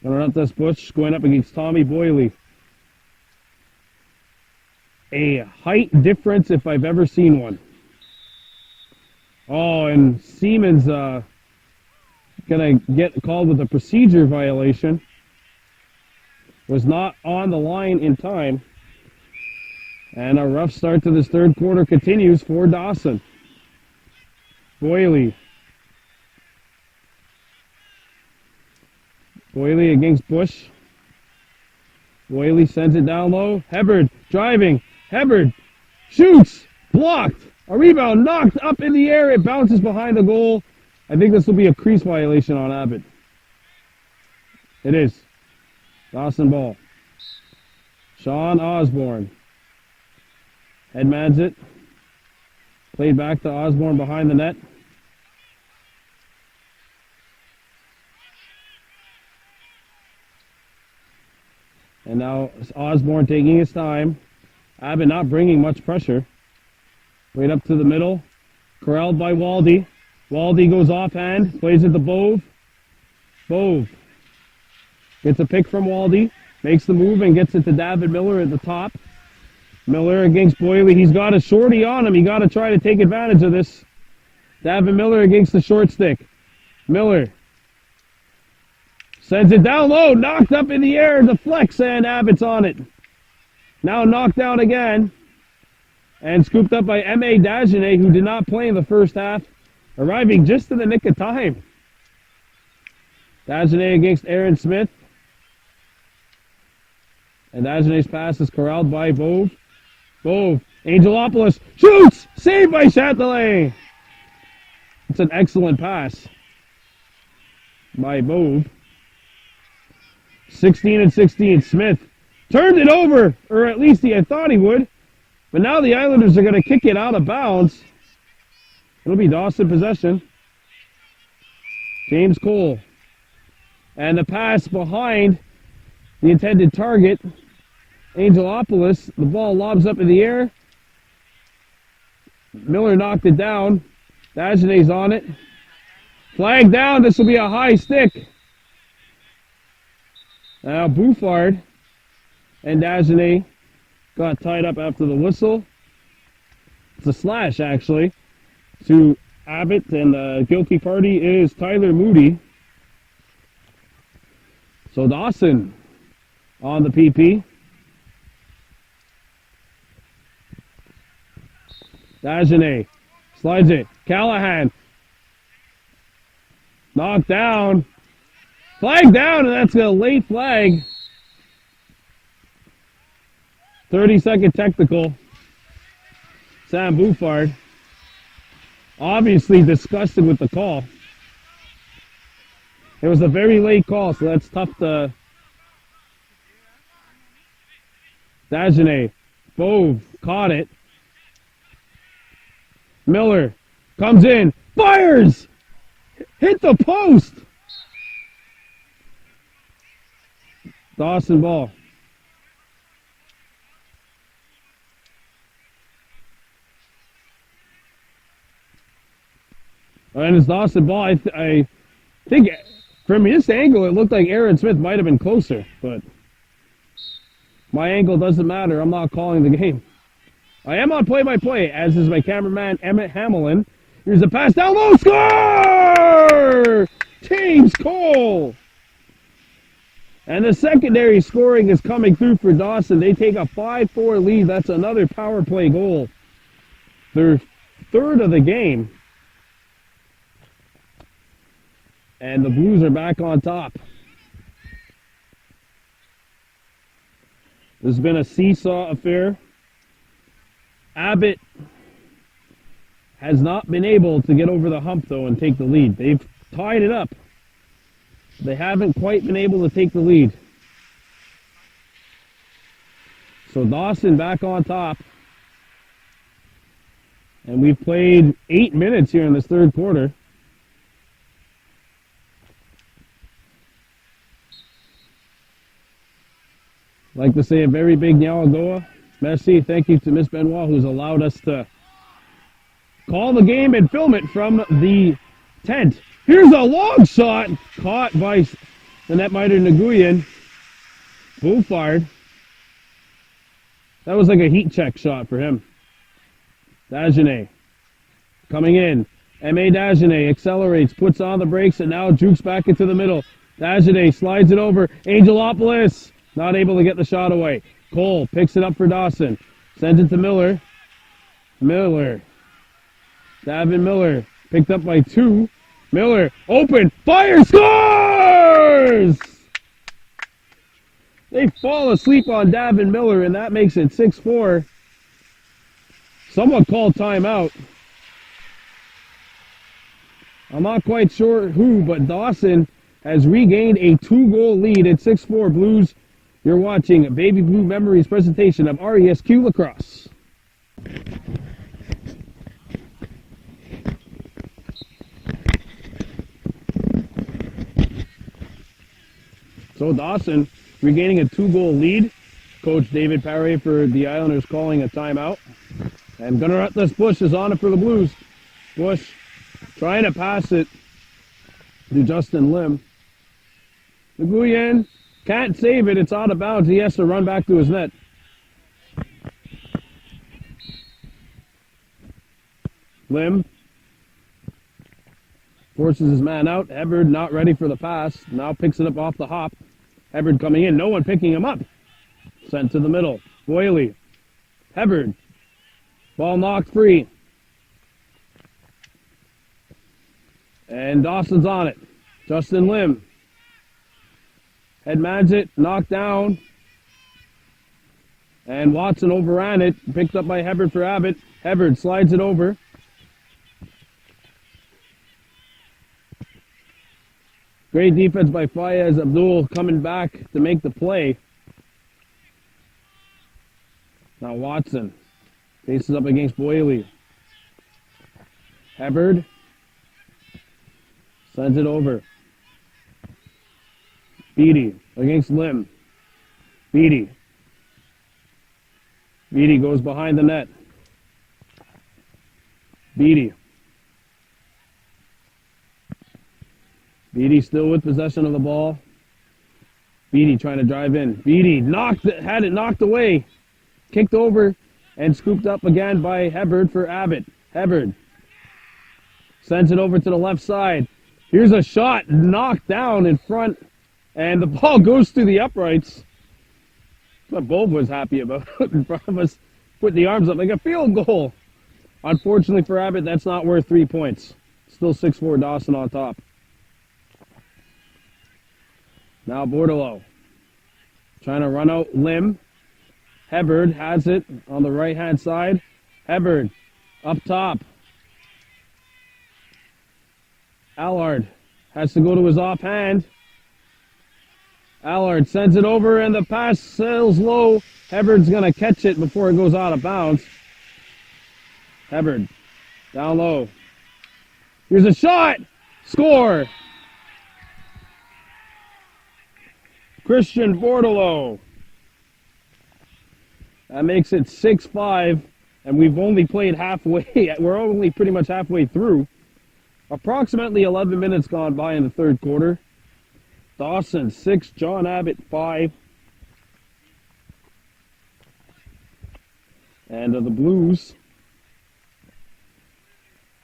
Donatas Bush going up against Tommy Boyley. A height difference if I've ever seen one. Oh, and Siemens gonna get called with a procedure violation. Was not on the line in time. And a rough start to this third quarter continues for Dawson. Boyley against Bush. Whaley sends it down low. Hebard driving. Hebard shoots. Blocked. A rebound knocked up in the air. It bounces behind the goal. I think this will be a crease violation on Abbott. It is. Dawson ball. Sean Osborne. Headmans it. Played back to Osborne behind the net. And now Osborne taking his time. Abbott not bringing much pressure. Right up to the middle. Corralled by Waldy. Waldy goes offhand. Plays it to Bove. Bove gets a pick from Waldy. Makes the move and gets it to David Miller at the top. Miller against Boyley. He's got a shorty on him. He got to try to take advantage of this. David Miller against the short stick. Miller sends it down low. Knocked up in the air. Deflects and Abbott's on it. Now knocked down again. And scooped up by M.A. Dagenet, who did not play in the first half. Arriving just in the nick of time. Dagenet against Aaron Smith. And Dagenet's pass is corralled by Bove. Bove. Angelopoulos shoots! Saved by Châtelet. It's an excellent pass by Bove. 16-16. Smith turned it over, or at least I thought he would. But now the Islanders are going to kick it out of bounds. It'll be Dawson possession. James Cole. And the pass behind the intended target, Angelopoulos. The ball lobs up in the air. Miller knocked it down. Dagenet's on it. Flag down. This will be a high stick. Now Bouffard and Dagenet got tied up after the whistle. It's a slash, actually, to Abbott, and the guilty party is Tyler Moody. So Dawson on the PP. Dagenet slides it. Callahan knocked down. Flag down, and that's a late flag. 30-second technical. Sam Bouffard obviously disgusted with the call. It was a very late call, so that's tough to... Dagenet. Bove caught it. Miller comes in. Fires! Hit the post! Dawson ball. And it's Dawson ball. I think from this angle it looked like Aaron Smith might have been closer, but my angle doesn't matter. I'm not calling the game. I am on play-by-play, as is my cameraman Emmett Hamlin. Here's a pass down low. Score! James Cole! And the secondary scoring is coming through for Dawson. They take a 5-4 lead. That's another power play goal. Their third of the game. And the Blues are back on top. This has been a seesaw affair. Abbott has not been able to get over the hump, though, and take the lead. They've tied it up. They haven't quite been able to take the lead. So Dawson back on top. And we've played 8 minutes here in this third quarter. I'd like to say a very big Nyalagoa. Merci, thank you to Miss Benoit, who's allowed us to call the game and film it from the tent. Here's a long shot caught by the netminder Nguyen. Bouffard. That was like a heat check shot for him. Dagenet coming in. M.A. Dagenet accelerates, puts on the brakes, and now jukes back into the middle. Dagenet slides it over. Angelopoulos not able to get the shot away. Cole picks it up for Dawson. Sends it to Miller. Miller. David Miller picked up by 2. Miller, open, fire, scores! They fall asleep on Davin Miller, and that makes it 6-4. Someone called timeout. I'm not quite sure who, but Dawson has regained a 2-goal lead at 6-4 Blues. You're watching Baby Blue Memories presentation of RESQ Lacrosse. So Dawson regaining a 2-goal lead. Coach David Paré for the Islanders calling a timeout. And Gunnar Atlas Bush is on it for the Blues. Bush trying to pass it to Justin Lim. Nguyen can't save it. It's out of bounds. He has to run back to his net. Lim forces his man out. Ebbard not ready for the pass. Now picks it up off the hop. Ebbard coming in. No one picking him up. Sent to the middle. Boyle. Ebbard. Ball knocked free. And Dawson's on it. Justin Lim. Headmans it. Knocked down. And Watson overran it. Picked up by Ebbard for Abbott. Ebbard slides it over. Great defense by Fayez Abdul coming back to make the play. Now Watson faces up against Boyle. Ebbard sends it over. Beatty against Lim. Beatty. Beatty goes behind the net. Beatty. Beatty still with possession of the ball. Beatty trying to drive in. Beatty had it knocked away. Kicked over and scooped up again by Ebbard for Abbott. Ebbard sends it over to the left side. Here's a shot knocked down in front, and the ball goes through the uprights. That's what Bob was happy about. In front of us, put the arms up like a field goal. Unfortunately for Abbott, that's not worth 3 points. Still 6-4 Dawson on top. Now Bordelot trying to run out Lim. Ebbard has it on the right-hand side. Ebbard up top. Allard has to go to his offhand. Allard sends it over, and the pass sails low. Ebbard's going to catch it before it goes out of bounds. Ebbard down low. Here's a shot. Score. Christian Bordelot. That makes it 6-5, and we've only played halfway. We're only pretty much halfway through. Approximately 11 minutes gone by in the third quarter. Dawson 6, John Abbott 5. And the Blues,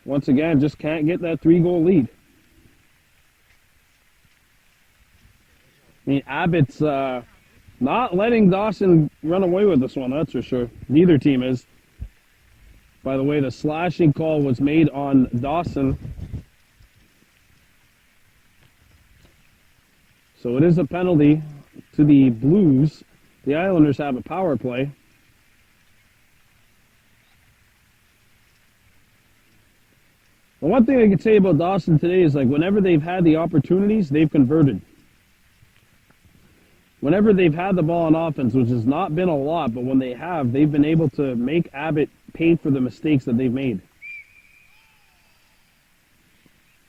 once again, just can't get that 3-goal lead. I mean, Abbott's not letting Dawson run away with this one, that's for sure. Neither team is. By the way, the slashing call was made on Dawson. So it is a penalty to the Blues. The Islanders have a power play. The one thing I can say about Dawson today is, like, whenever they've had the opportunities, they've converted. Whenever they've had the ball on offense, which has not been a lot, but when they have, they've been able to make Abbott pay for the mistakes that they've made.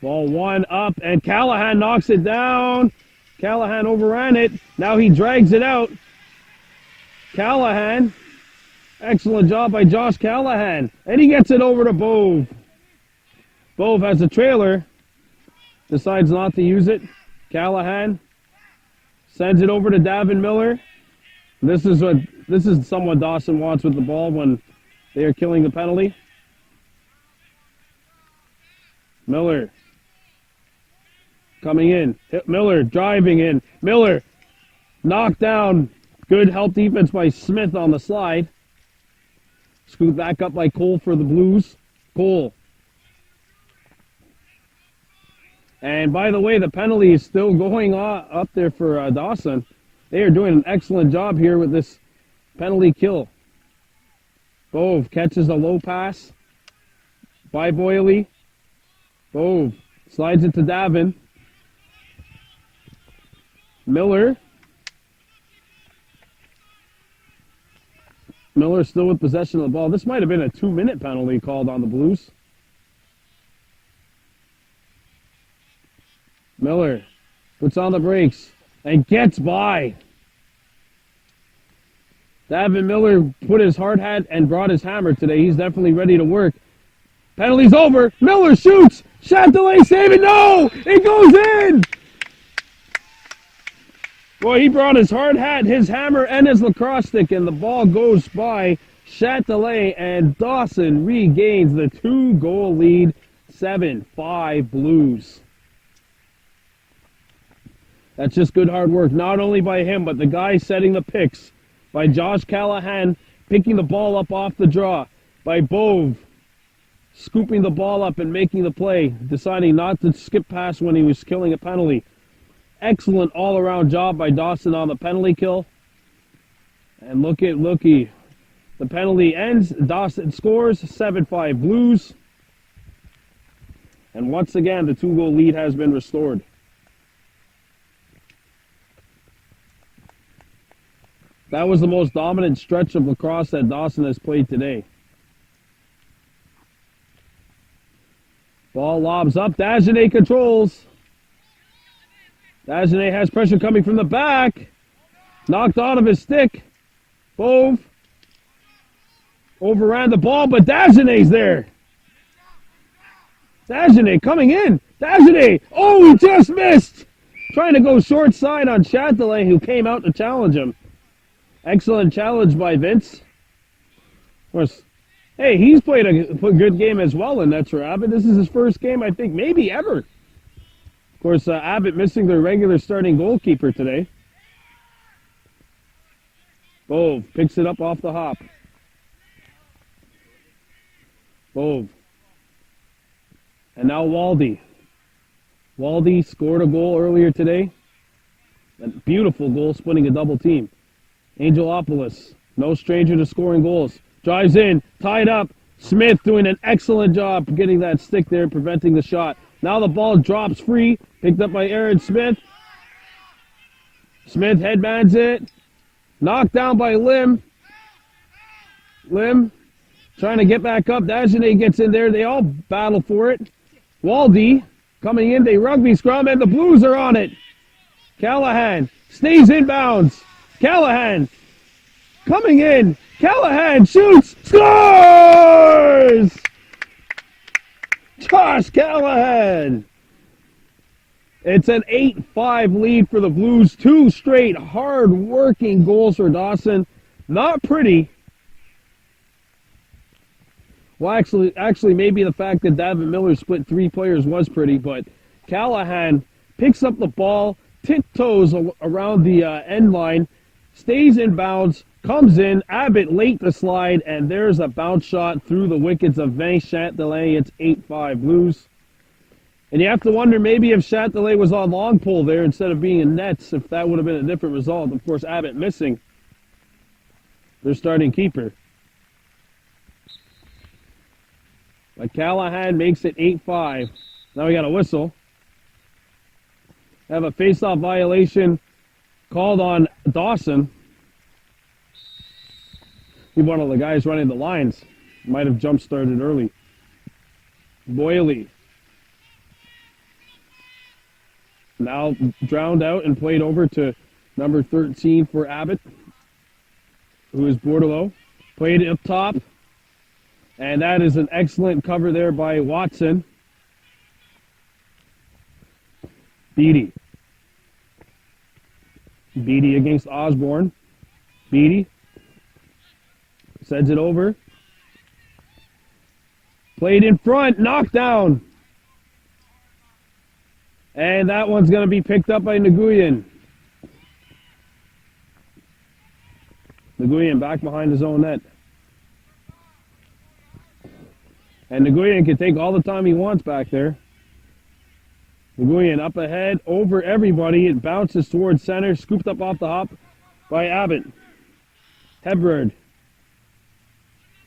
Ball one up, and Callahan knocks it down. Callahan overran it. Now he drags it out. Callahan. Excellent job by Josh Callahan. And he gets it over to Bove. Bove has a trailer. Decides not to use it. Callahan sends it over to Davin Miller. This is someone Dawson wants with the ball when they are killing the penalty. Miller coming in. Miller driving in. Miller knocked down. Good help defense by Smith on the slide. Scoot back up by Cole for the Blues. Cole. And by the way, the penalty is still going up there for Dawson. They are doing an excellent job here with this penalty kill. Bove catches a low pass by Boyle. Bove slides it to Davin. Miller still with possession of the ball. This might have been a 2-minute penalty called on the Blues. Miller puts on the brakes and gets by. Davin Miller put his hard hat and brought his hammer today. He's definitely ready to work. Penalty's over. Miller shoots. Chatelet saving. No! It goes in! Boy, he brought his hard hat, his hammer, and his lacrosse stick, and the ball goes by Chatelet, and Dawson regains the 2-goal lead, 7-5 Blues. That's just good hard work, not only by him, but the guy setting the picks, by Josh Callahan picking the ball up off the draw, by Bove scooping the ball up and making the play, deciding not to skip past when he was killing a penalty. Excellent all-around job by Dawson on the penalty kill. And looky. The penalty ends. Dawson scores. 7-5 Blues. And once again, the 2-goal lead has been restored. That was the most dominant stretch of lacrosse that Dawson has played today. Ball lobs up. Dagenet controls. Dagenet has pressure coming from the back. Knocked out of his stick. Bove overran the ball, but Dagenet's there. Dagenet coming in. Dagenet. Oh, he just missed. Trying to go short side on Chatelet, who came out to challenge him. Excellent challenge by Vince. Of course, hey, he's played a good game as well in nets for Abbott. This is his first game, I think, maybe ever. Of course, Abbott missing their regular starting goalkeeper today. Bove picks it up off the hop. Bove. And now Waldy. Waldy scored a goal earlier today. A beautiful goal, splitting a double team. Angelopoulos, no stranger to scoring goals. Drives in, tied up. Smith doing an excellent job getting that stick there, preventing the shot. Now the ball drops free, picked up by Aaron Smith. Smith headbands it. Knocked down by Lim. Lim trying to get back up. Dagenet gets in there. They all battle for it. Waldy coming in. They rugby scrum, and the Blues are on it. Callahan stays inbounds. Callahan coming in. Callahan shoots. Scores! Josh Callahan. It's an 8-5 lead for the Blues. 2 straight hard-working goals for Dawson. Not pretty. Well, actually, maybe the fact that Davin Miller split 3 players was pretty, but Callahan picks up the ball, tiptoes around the end line, stays in bounds, comes in. Abbott late to slide, and there's a bounce shot through the wickets of Vince Chatelet. It's 8-5 Blues. And you have to wonder maybe if Chatelet was on long pole there instead of being in nets, if that would have been a different result. Of course, Abbott missing their starting keeper. But Callahan makes it 8-5. Now we got a whistle. Have a face-off violation called on Dawson. One of the guys running the lines might have jump-started early. Boyle. Now drowned out and played over to number 13 for Abbott, who is Bordelot. Played up top. And that is an excellent cover there by Watson. Beatty. Beatty against Osborne. Beatty sends it over. Played in front, knocked down. And that one's going to be picked up by Nguyen. Nguyen back behind his own net. And Nguyen can take all the time he wants back there. Nguyen up ahead, over everybody. It bounces towards center, scooped up off the hop by Abbott. Hebard.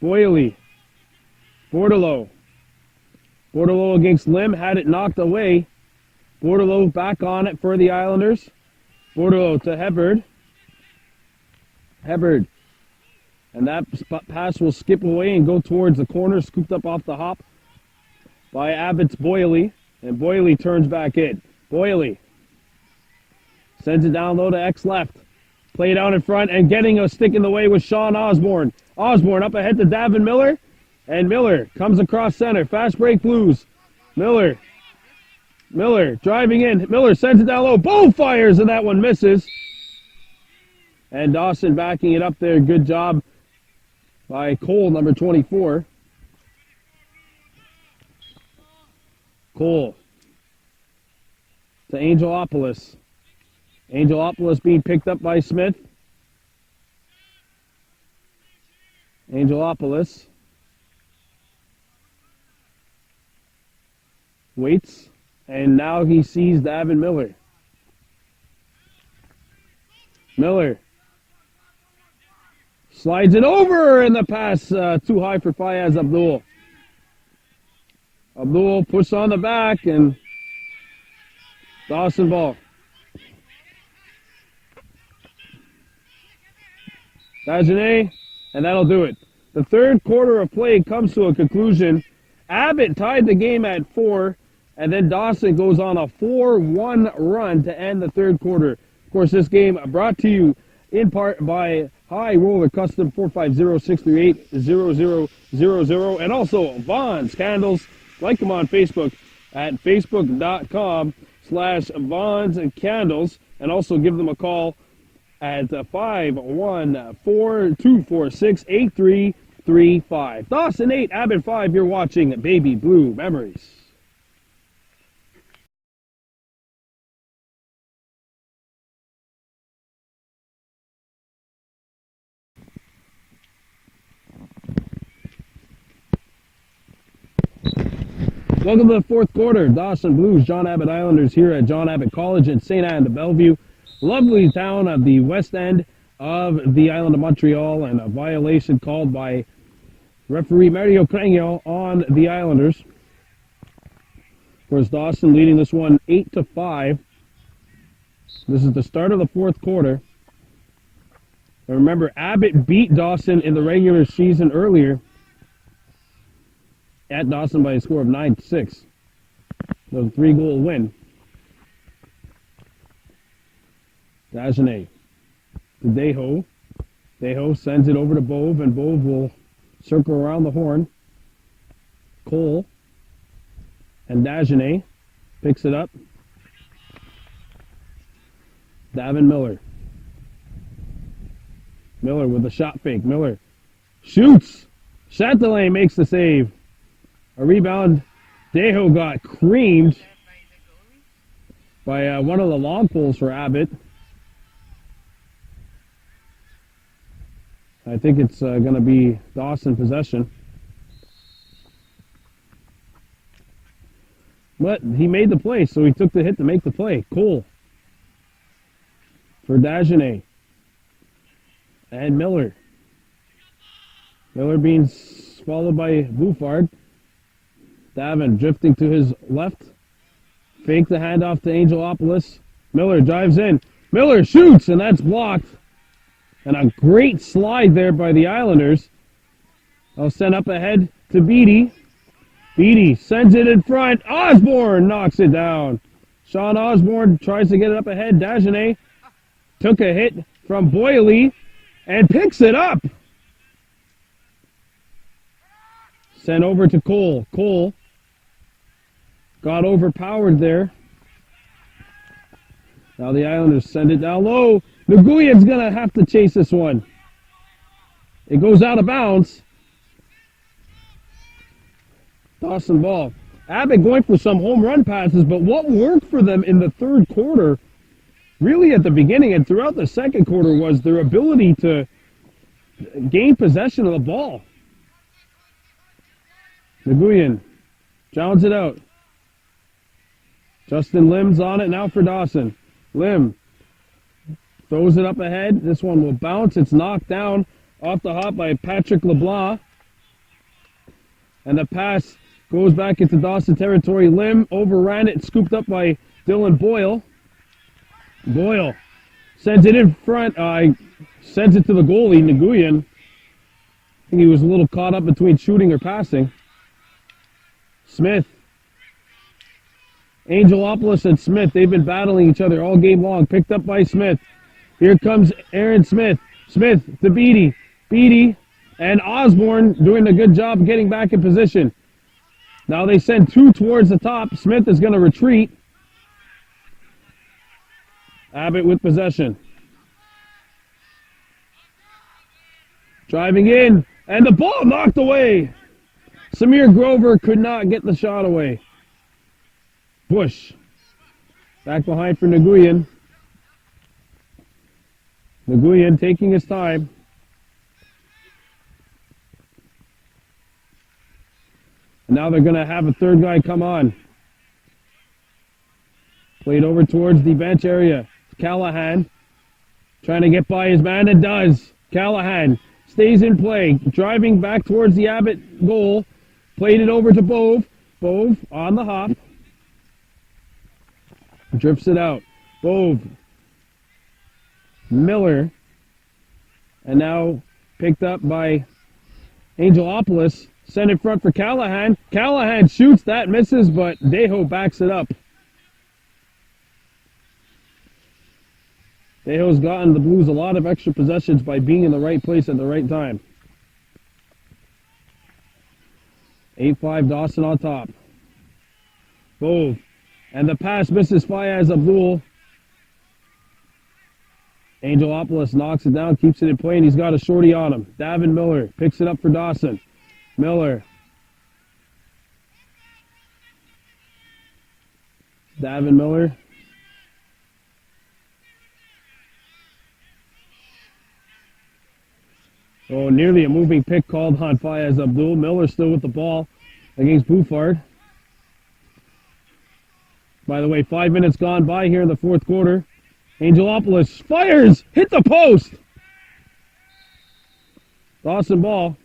Boyle. Bordelot. Bordelot against Lim, had it knocked away. Bordelot back on it for the Islanders. Bordelot to Hebard. Hebard. And that pass will skip away and go towards the corner, scooped up off the hop by Abbott's Boyle. And Boyle turns back in. Boyle sends it down low to X left. Play it out in front, and getting a stick in the way was Sean Osborne. Osborne up ahead to Davin Miller. And Miller comes across center. Fast break Blues. Miller driving in. Miller sends it down low. Boom fires, and that one misses. And Dawson backing it up there. Good job by Cole, number 24. Cole to Angelopoulos. Angelopoulos being picked up by Smith. Angelopoulos waits, and now he sees Davin Miller. Miller slides it over, and the pass too high for Fayaz Abdul. Abdul push on the back, and Dawson ball. Dagenet, and that'll do it. The third quarter of play comes to a conclusion. Abbott tied the game at 4, and then Dawson goes on a 4-1 run to end the third quarter. Of course, this game brought to you in part by High Roller Custom 450-638-0000, and also Vaughn's Candles. Like them on Facebook at facebook.com/Vaughn's Candles, and also give them a call at 514-246-8335. Dawson 8, Abbott 5, you're watching Baby Blue Memories. Welcome to the fourth quarter. Dawson Blues, John Abbott Islanders here at John Abbott College in St. Anne de Bellevue. Lovely town of the west end of the island of Montreal, and a violation called by referee Mario Cragno on the Islanders. Of course, Dawson leading this one 8-5. This is the start of the fourth quarter. And remember, Abbott beat Dawson in the regular season earlier at Dawson by a score of 9-6. So a 3-goal win. Dagenet to Deho. Deho sends it over to Bove, and Bove will circle around the horn. Cole and Dagenet picks it up. Davin Miller. Miller with a shot fake. Miller shoots. Chatelet makes the save. A rebound. Deho got creamed by one of the long poles for Abbott. I think it's going to be Dawson possession. But he made the play, so he took the hit to make the play. Cole for Dagenet. And Miller. Miller being followed by Bouffard. Davin drifting to his left. Fake the handoff to Angelopoulos. Miller drives in. Miller shoots, and that's blocked. And a great slide there by the Islanders. They'll send up ahead to Beatty. Beatty sends it in front. Osborne knocks it down. Sean Osborne tries to get it up ahead. Dagenet took a hit from Boyle and picks it up. Sent over to Cole. Cole got overpowered there. Now the Islanders send it down low. Nguyen's going to have to chase this one. It goes out of bounds. Dawson ball. Abbott going for some home run passes, but what worked for them in the third quarter, really at the beginning and throughout the second quarter, was their ability to gain possession of the ball. Nguyen drowns it out. Justin Lim's on it now for Dawson. Lim throws it up ahead. This one will bounce. It's knocked down off the hop by Patrick LeBlanc. And the pass goes back into Dawson territory. Lim overran it, scooped up by Dylan Boyle. Boyle sends it in front. Sends it to the goalie, Nguyen. I think he was a little caught up between shooting or passing. Smith. Angelopoulos and Smith, they've been battling each other all game long. Picked up by Smith. Here comes Aaron Smith. Smith to Beatty. Beatty and Osborne doing a good job getting back in position. Now they send two towards the top. Smith is going to retreat. Abbott with possession. Driving in, and the ball knocked away. Samir Grover could not get the shot away. Bush. Back behind for Nguyen. Nguyen taking his time. And now they're going to have a third guy come on. Played over towards the bench area. Callahan trying to get by his man and does. Callahan stays in play. Driving back towards the Abbott goal. Played it over to Bove. Bove on the hop. Drifts it out. Bove. Miller. And now picked up by Angelopoulos. Sent in front for Callahan. Callahan shoots, that misses, but Dejo backs it up. Dejo's gotten the Blues a lot of extra possessions by being in the right place at the right time. 8-5 Dawson on top. Bove. And the pass misses Fayaz Abdul. Angelopoulos knocks it down, keeps it in play, and he's got a shorty on him. Davin Miller picks it up for Dawson. Miller. Davin Miller. Oh, nearly a moving pick called on Fayaz Abdul. Miller still with the ball against Bouffard. By the way, 5 minutes gone by here in the fourth quarter. Angelopoulos fires! Hit the post! Dawson ball.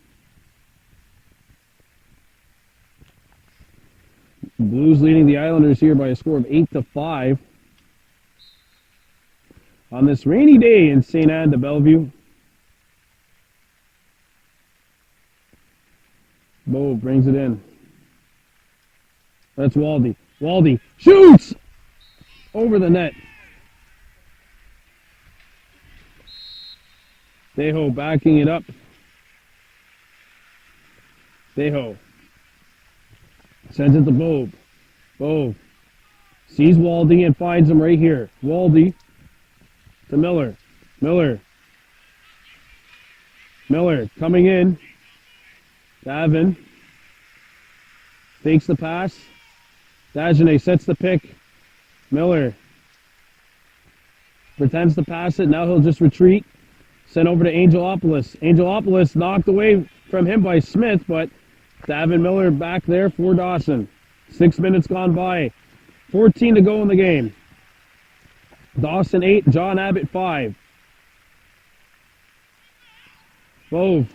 Blues leading the Islanders here by a score of 8-5 on this rainy day in St. Anne de Bellevue. Bo brings it in. That's Waldy. Waldy shoots over the net. Dejo backing it up. Dejo sends it to Bove. Bove sees Waldy and finds him right here. Waldy to Miller. Miller. Miller coming in. Davin takes the pass. Dagenet sets the pick. Miller pretends to pass it. Now he'll just retreat. Sent over to Angelopoulos. Angelopoulos knocked away from him by Smith, but Davin Miller back there for Dawson. 6 minutes gone by. 14 to go in the game. Dawson 8, John Abbott 5. Bove.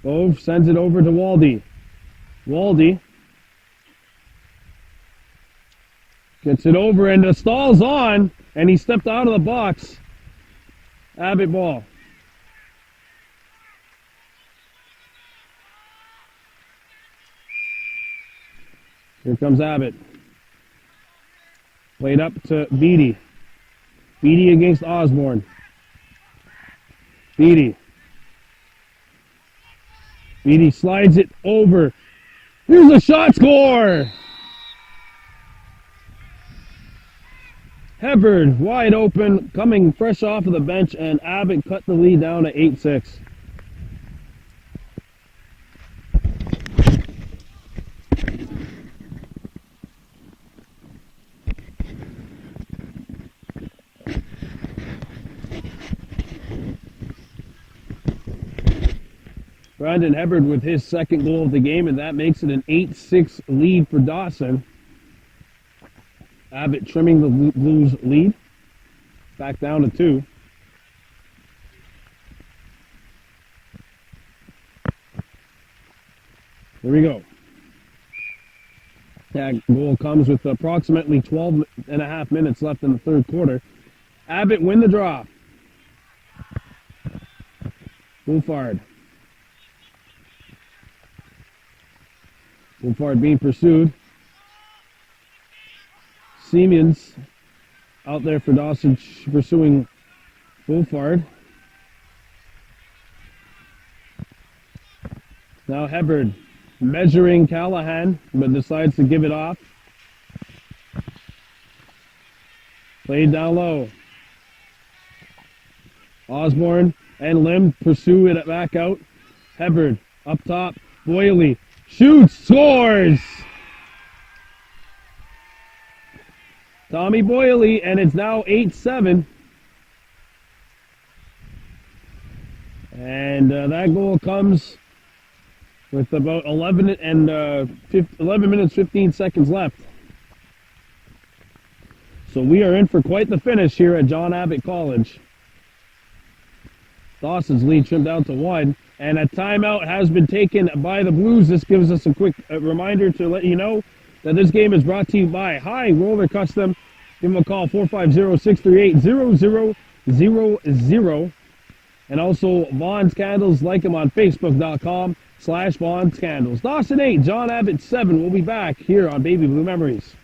Bove sends it over to Waldy. Waldy gets it over and the stall's on, and he stepped out of the box. Abbott ball. Here comes Abbott. Played up to Beatty. Beatty against Osborne. Beatty. Beatty slides it over. Here's a shot, score! Hebard wide open, coming fresh off of the bench, and Abbott cut the lead down to 8-6. Brandon Hebard with his second goal of the game, and that makes it an 8-6 lead for Dawson. Abbott trimming the Blues lead. Back down to 2. Here we go. That goal comes with approximately 12 and a half minutes left in the third quarter. Abbott win the draw. Wolfhard. Wolfhard being pursued. Siemens out there for Dawson pursuing Wolfhard. Now Hebard measuring Callahan, but decides to give it off. Played down low. Osborne and Lim pursue it back out. Hebard up top. Boyle shoots, scores! Tommy Boyle, and it's now 8-7. And that goal comes with about 11 minutes 15 seconds left. So we are in for quite the finish here at John Abbott College. Dawson's lead trimmed down to 1, and a timeout has been taken by the Blues. This gives us a quick reminder to let you know that this game is brought to you by High Roller Custom. Give them a call, 450-638-0000. And also Vaughn's Candles, like them on Facebook.com/Vaughn's Candles. Dawson 8, John Abbott 7. We'll be back here on Baby Blue Memories.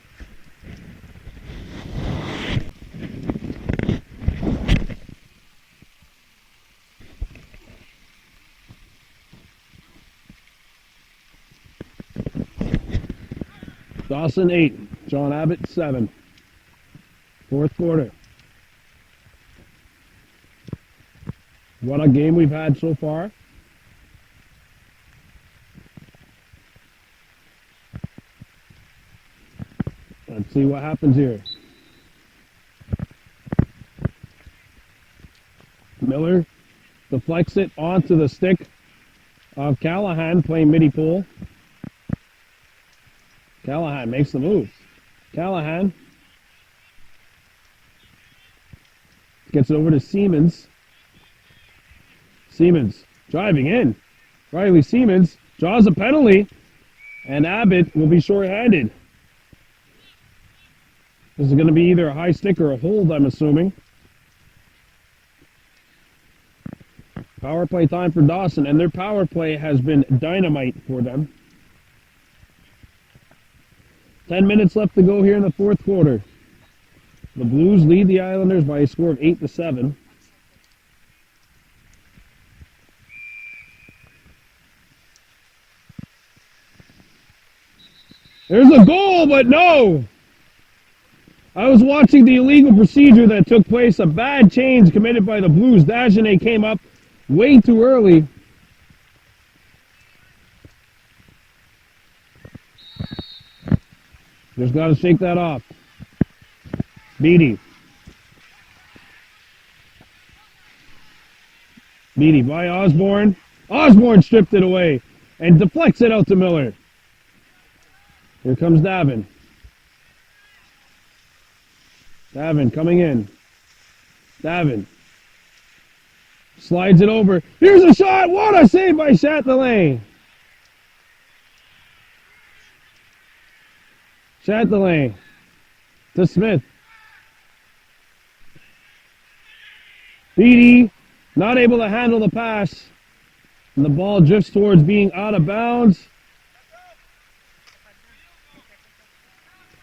Dawson 8, John Abbott 7. Fourth quarter. What a game we've had so far. Let's see what happens here. Miller deflects it onto the stick of Callahan playing midi pole. Callahan makes the move. Callahan gets it over to Siemens. Siemens driving in. Riley Siemens draws a penalty, and Abbott will be short-handed. This is going to be either a high stick or a hold, I'm assuming. Power play time for Dawson, and their power play has been dynamite for them. 10 minutes left to go here in the fourth quarter. The Blues lead the Islanders by a score of 8-7. There's a goal, but no! I was watching the illegal procedure that took place. A bad change committed by the Blues. Dagenet came up way too early. Just got to shake that off. Beatty. Beatty by Osborne. Osborne stripped it away and deflects it out to Miller. Here comes Davin. Davin coming in. Davin slides it over. Here's a shot. What a save by Chatelain. Chatelain to Smith. Beatty not able to handle the pass. And the ball drifts towards being out of bounds.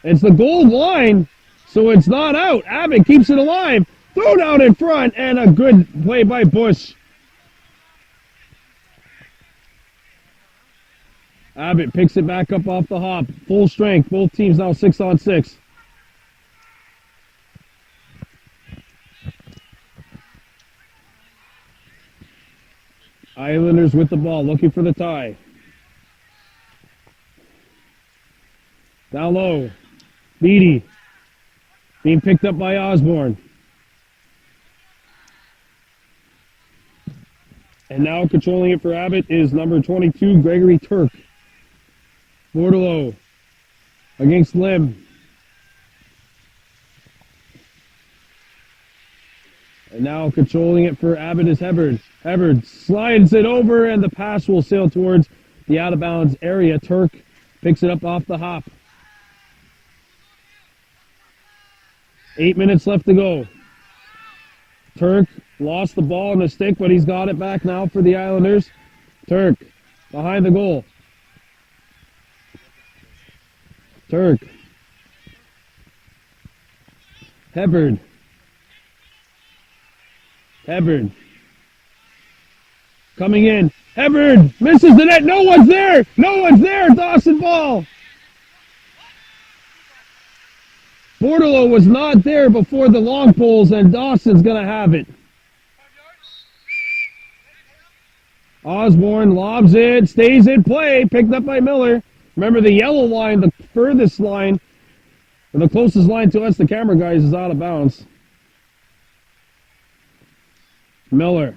It's the goal line, so it's not out. Abbott keeps it alive. Throw down in front, and a good play by Bush. Abbott picks it back up off the hop. Full strength. Both teams now 6-on-6. Islanders with the ball, looking for the tie. Down low. Beatty being picked up by Osborne. And now controlling it for Abbott is number 22, Gregory Turk. Bordelot against Lim. And now controlling it for Abbott is Hebard. Hebard slides it over, and the pass will sail towards the out-of-bounds area. Turk picks it up off the hop. 8 minutes left to go. Turk lost the ball on the stick, but he's got it back now for the Islanders. Turk behind the goal. Turk. Hebard. Hebard. Coming in. Hebard misses the net. No one's there. No one's there. Dawson ball. Bordelot was not there before the long poles, and Dawson's going to have it. Osborne lobs it, stays in play, picked up by Miller. Remember the yellow line, the furthest line, or the closest line to us, the camera guys, is out of bounds. Miller.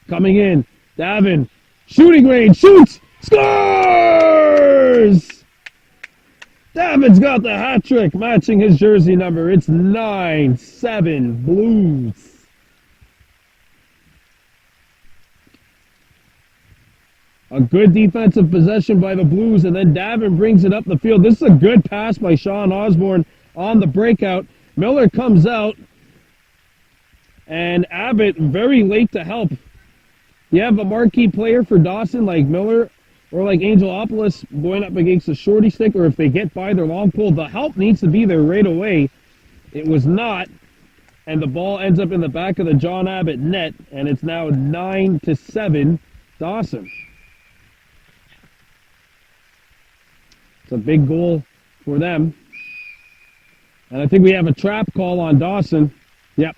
Coming in. Davin. Shooting range. Shoots. Scores! Davin's got the hat trick, matching his jersey number. It's 9-7 Blues. A good defensive possession by the Blues, and then Davin brings it up the field. This is a good pass by Sean Osborne on the breakout. Miller comes out, and Abbott very late to help. You have a marquee player for Dawson like Miller or like Angelopoulos going up against a shorty stick, or if they get by their long pole, the help needs to be there right away. It was not, and the ball ends up in the back of the John Abbott net, and it's now 9-7 Dawson. It's a big goal for them. And I think we have a trap call on Dawson. Yep.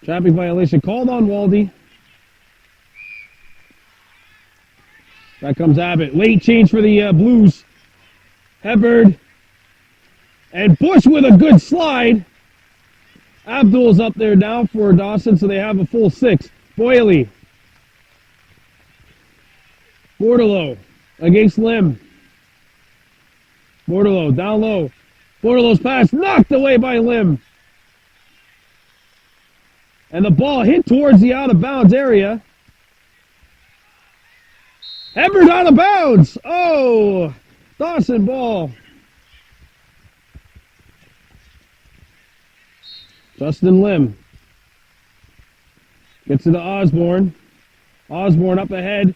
Trapping violation called on Waldy. Back comes Abbott. Late change for the Blues. Hebard. And Bush with a good slide. Abdul's up there now for Dawson, so they have a full 6. Boyle. Bordelot against Lim. Bordelot down low. Bordelot's pass knocked away by Lim. And the ball hit towards the out-of-bounds area. Hebard out of bounds. Oh, Dawson ball. Justin Lim gets it to Osborne. Osborne up ahead.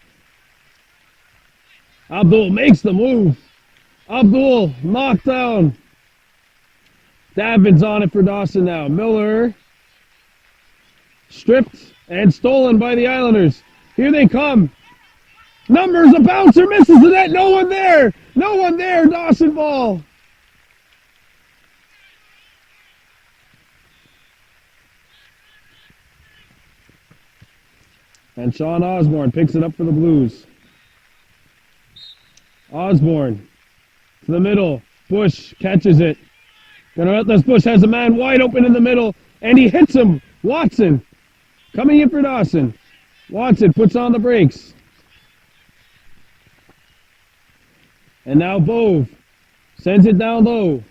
Abdul makes the move. Abdul knocked down. Davin's on it for Dawson now. Miller stripped and stolen by the Islanders. Here they come. Numbers, a bouncer misses the net. No one there. No one there. Dawson ball. And Sean Osborne picks it up for the Blues. Osborne to the middle. Bush catches it. Gonna let this. Bush has a man wide open in the middle, and he hits him. Watson coming in for Dawson. Watson puts on the brakes. And now Bove sends it down low.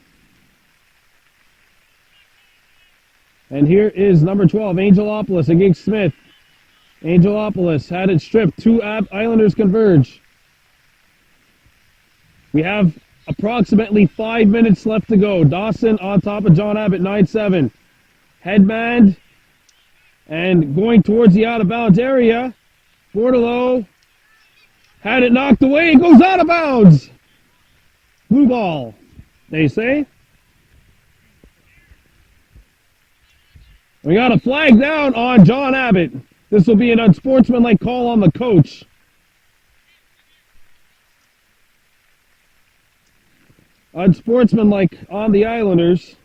And here is number 12, Angelopoulos against Smith. Angelopoulos had it stripped. 2 Islanders converge. We have approximately 5 minutes left to go. Dawson on top of John Abbott, 9-7. Headband. And going towards the out-of-bounds area. Bordelot had it knocked away. It goes out of bounds. Blue ball, they say. We got a flag down on John Abbott. This will be an unsportsmanlike call on the coach. Unsportsmanlike on the Islanders.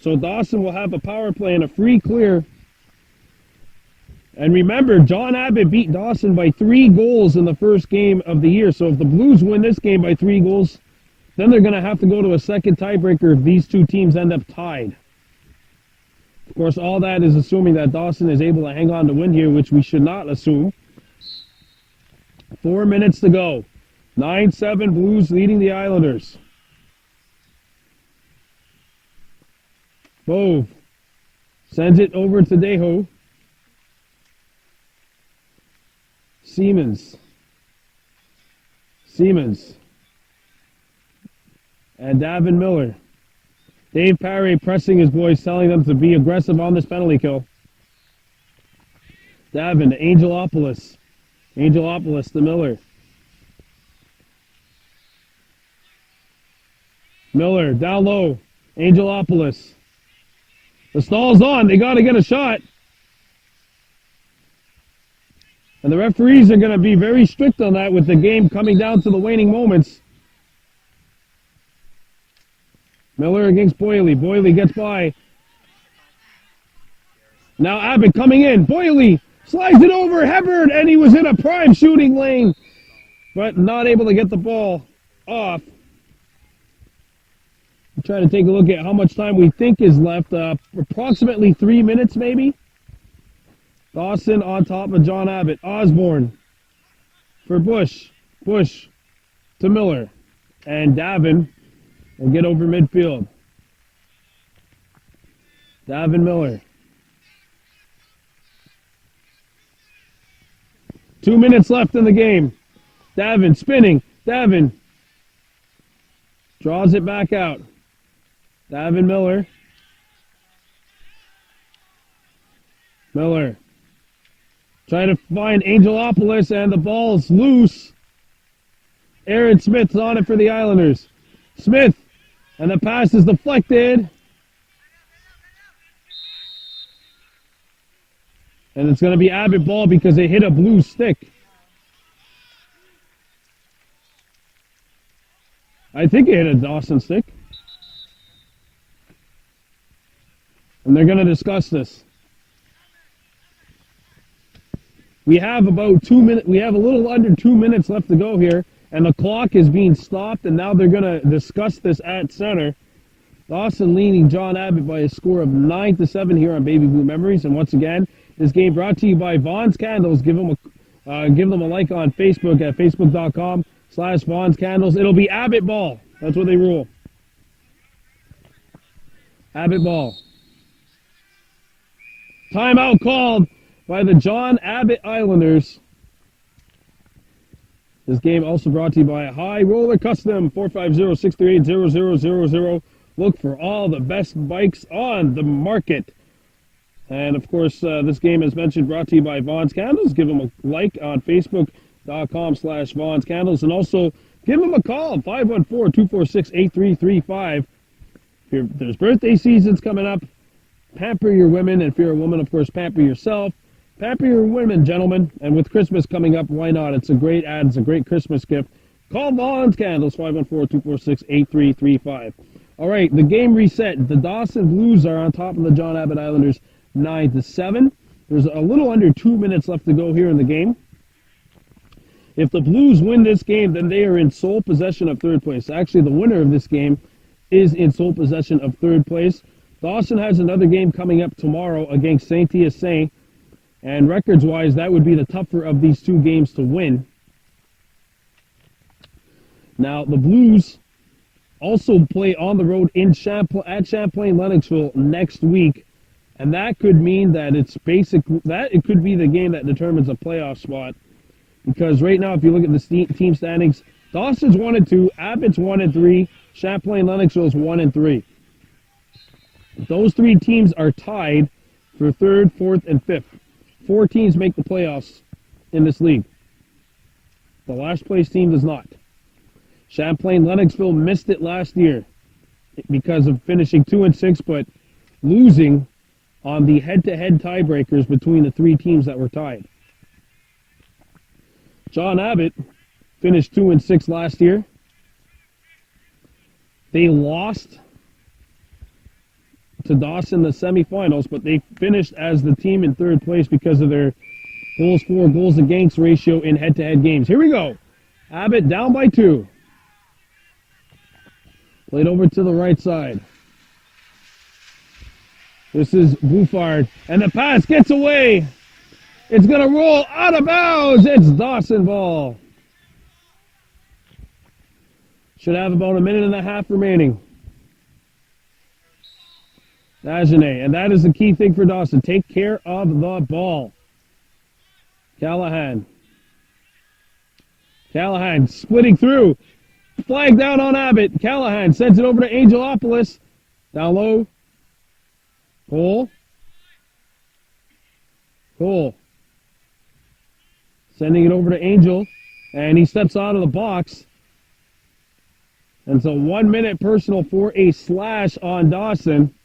So Dawson will have a power play and a free clear. And remember, John Abbott beat Dawson by 3 goals in the first game of the year. So if the Blues win this game by 3 goals, then they're going to have to go to a second tiebreaker if these 2 teams end up tied. Of course, all that is assuming that Dawson is able to hang on to win here, which we should not assume. 4 minutes to go. 9-7 Blues leading the Islanders. Bove sends it over to Deho. Siemens. And Davin Miller. Dave Parry pressing his boys, telling them to be aggressive on this penalty kill. Davin to Angelopoulos. Angelopoulos to Miller. Miller down low. Angelopoulos. The stall's on. They got to get a shot. And the referees are going to be very strict on that with the game coming down to the waning moments. Miller against Boyle. Boyle gets by. Now Abbott coming in. Boyle slides it over Hebard, and he was in a prime shooting lane, but not able to get the ball off. I'm trying to take a look at how much time we think is left. Approximately 3 minutes, maybe. Dawson on top of John Abbott. Osborne for Bush. Bush to Miller. And Davin will get over midfield. Davin Miller. 2 minutes left in the game. Davin spinning. Davin draws it back out. Davin Miller. Miller trying to find Angelopoulos, and the ball's loose. Aaron Smith's on it for the Islanders. Smith, and the pass is deflected. And it's going to be Abbott ball because they hit a blue stick. I think it hit a Dawson stick. And they're going to discuss this. We have about 2 minutes. We have a little under 2 minutes left to go here, and the clock is being stopped. And now they're going to discuss this at center. Dawson leading John Abbott by a score of 9-7 here on Baby Blue Memories. And once again, this game brought to you by Vaughn's Candles. Give them a like on Facebook at facebook.com/Vaughn's Candles. It'll be Abbott ball. That's what they rule. Abbott ball. Timeout called by the John Abbott Islanders. This game also brought to you by High Roller Custom, 450-638-0000. Look for all the best bikes on the market. And, of course, this game, as mentioned, brought to you by Vaughn's Candles. Give them a like on facebook.com/Vaughn's Candles. And also, give them a call, 514-246-8335. There's birthday seasons coming up. Pamper your women. And if you're a woman, of course, pamper yourself. Pamper your women, gentlemen. And with Christmas coming up, why not? It's a great ad. It's a great Christmas gift. Call Vaughn's Candles, 514-246-8335. All right, the game reset. The Dawson Blues are on top of the John Abbott Islanders, 9-7. There's a little under 2 minutes left to go here in the game. If the Blues win this game, then they are in sole possession of third place. Actually, the winner of this game is in sole possession of third place. Dawson has another game coming up tomorrow against Saint-Hyacinthe. And records-wise, that would be the tougher of these two games to win. Now, the Blues also play on the road at Champlain Lennoxville next week. And that could mean that it could be the game that determines a playoff spot. Because right now, if you look at the team standings, Dawson's 1-2, Abbott's 1-3, Champlain Lennoxville's 1-3. Those three teams are tied for third, fourth, and fifth. 4 teams make the playoffs in this league. The last place team does not. Champlain Lennoxville missed it last year because of finishing 2-6, but losing on the head-to-head tiebreakers between the 3 teams that were tied. John Abbott finished 2-6 last year. They lost to Dawson in the semifinals, but they finished as the team in third place because of their goals for, goals against ratio in head-to-head games. Here we go. Abbott down by 2. Played over to the right side. This is Bouffard, and the pass gets away. It's going to roll out of bounds. It's Dawson ball. Should have about a minute and a half remaining. Dagenet, and that is the key thing for Dawson. Take care of the ball. Callahan splitting through. Flag down on Abbott. Callahan sends it over to Angelopoulos. Down low. Cole. Sending it over to Angel. And he steps out of the box. And it's a 1 minute personal for a slash on Dawson.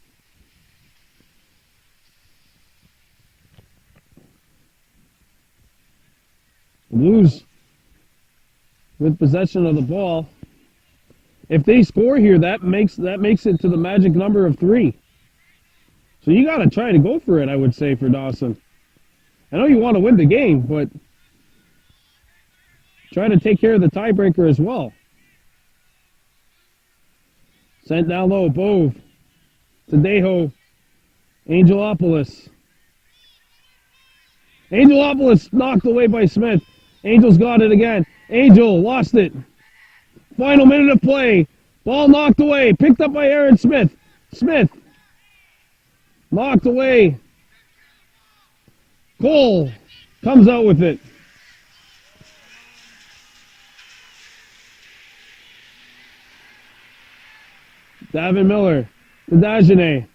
Blues with possession of the ball. If they score here, that makes it to the magic number of 3. So you got to try to go for it, I would say, for Dawson. I know you want to win the game, but try to take care of the tiebreaker as well. Sent down low, Bove. Tadejo. Angelopoulos. Angelopoulos knocked away by Smith. Angel's got it again. Angel lost it. Final minute of play. Ball knocked away. Picked up by Aaron Smith. Smith. Knocked away. Cole comes out with it. Davin Miller to Dagenet.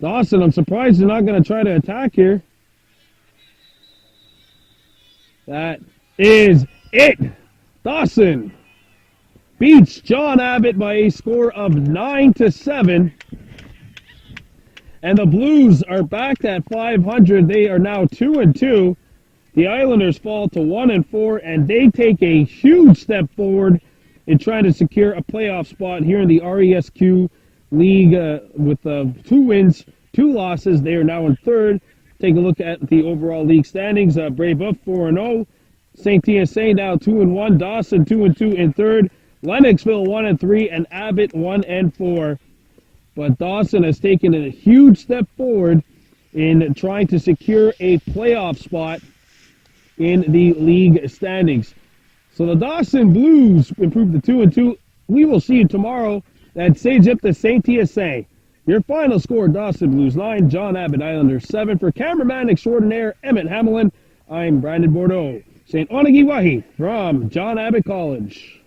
Dawson, I'm surprised they're not going to try to attack here. That is it. Dawson beats John Abbott by a score of 9-7. And the Blues are back at 500. They are now 2-2. The Islanders fall to 1-4, and they take a huge step forward in trying to secure a playoff spot here in the RESQ League with 2 wins, 2 losses. They are now in 3rd. Take a look at the overall league standings. Brebeuf 4-0. St. TSA now 2-1. Dawson 2-2 in 3rd. Lennoxville 1-3, and Abbott 1-4. But Dawson has taken a huge step forward in trying to secure a playoff spot in the league standings. So the Dawson Blues improved to 2-2. We will see you tomorrow at Sage-Up to St. TSA. Your final score, Dawson Blues 9, John Abbott Islanders 7. For cameraman extraordinaire Emmett Hamlin, I'm Brandon Bordeaux. St. Onagiwahi from John Abbott College.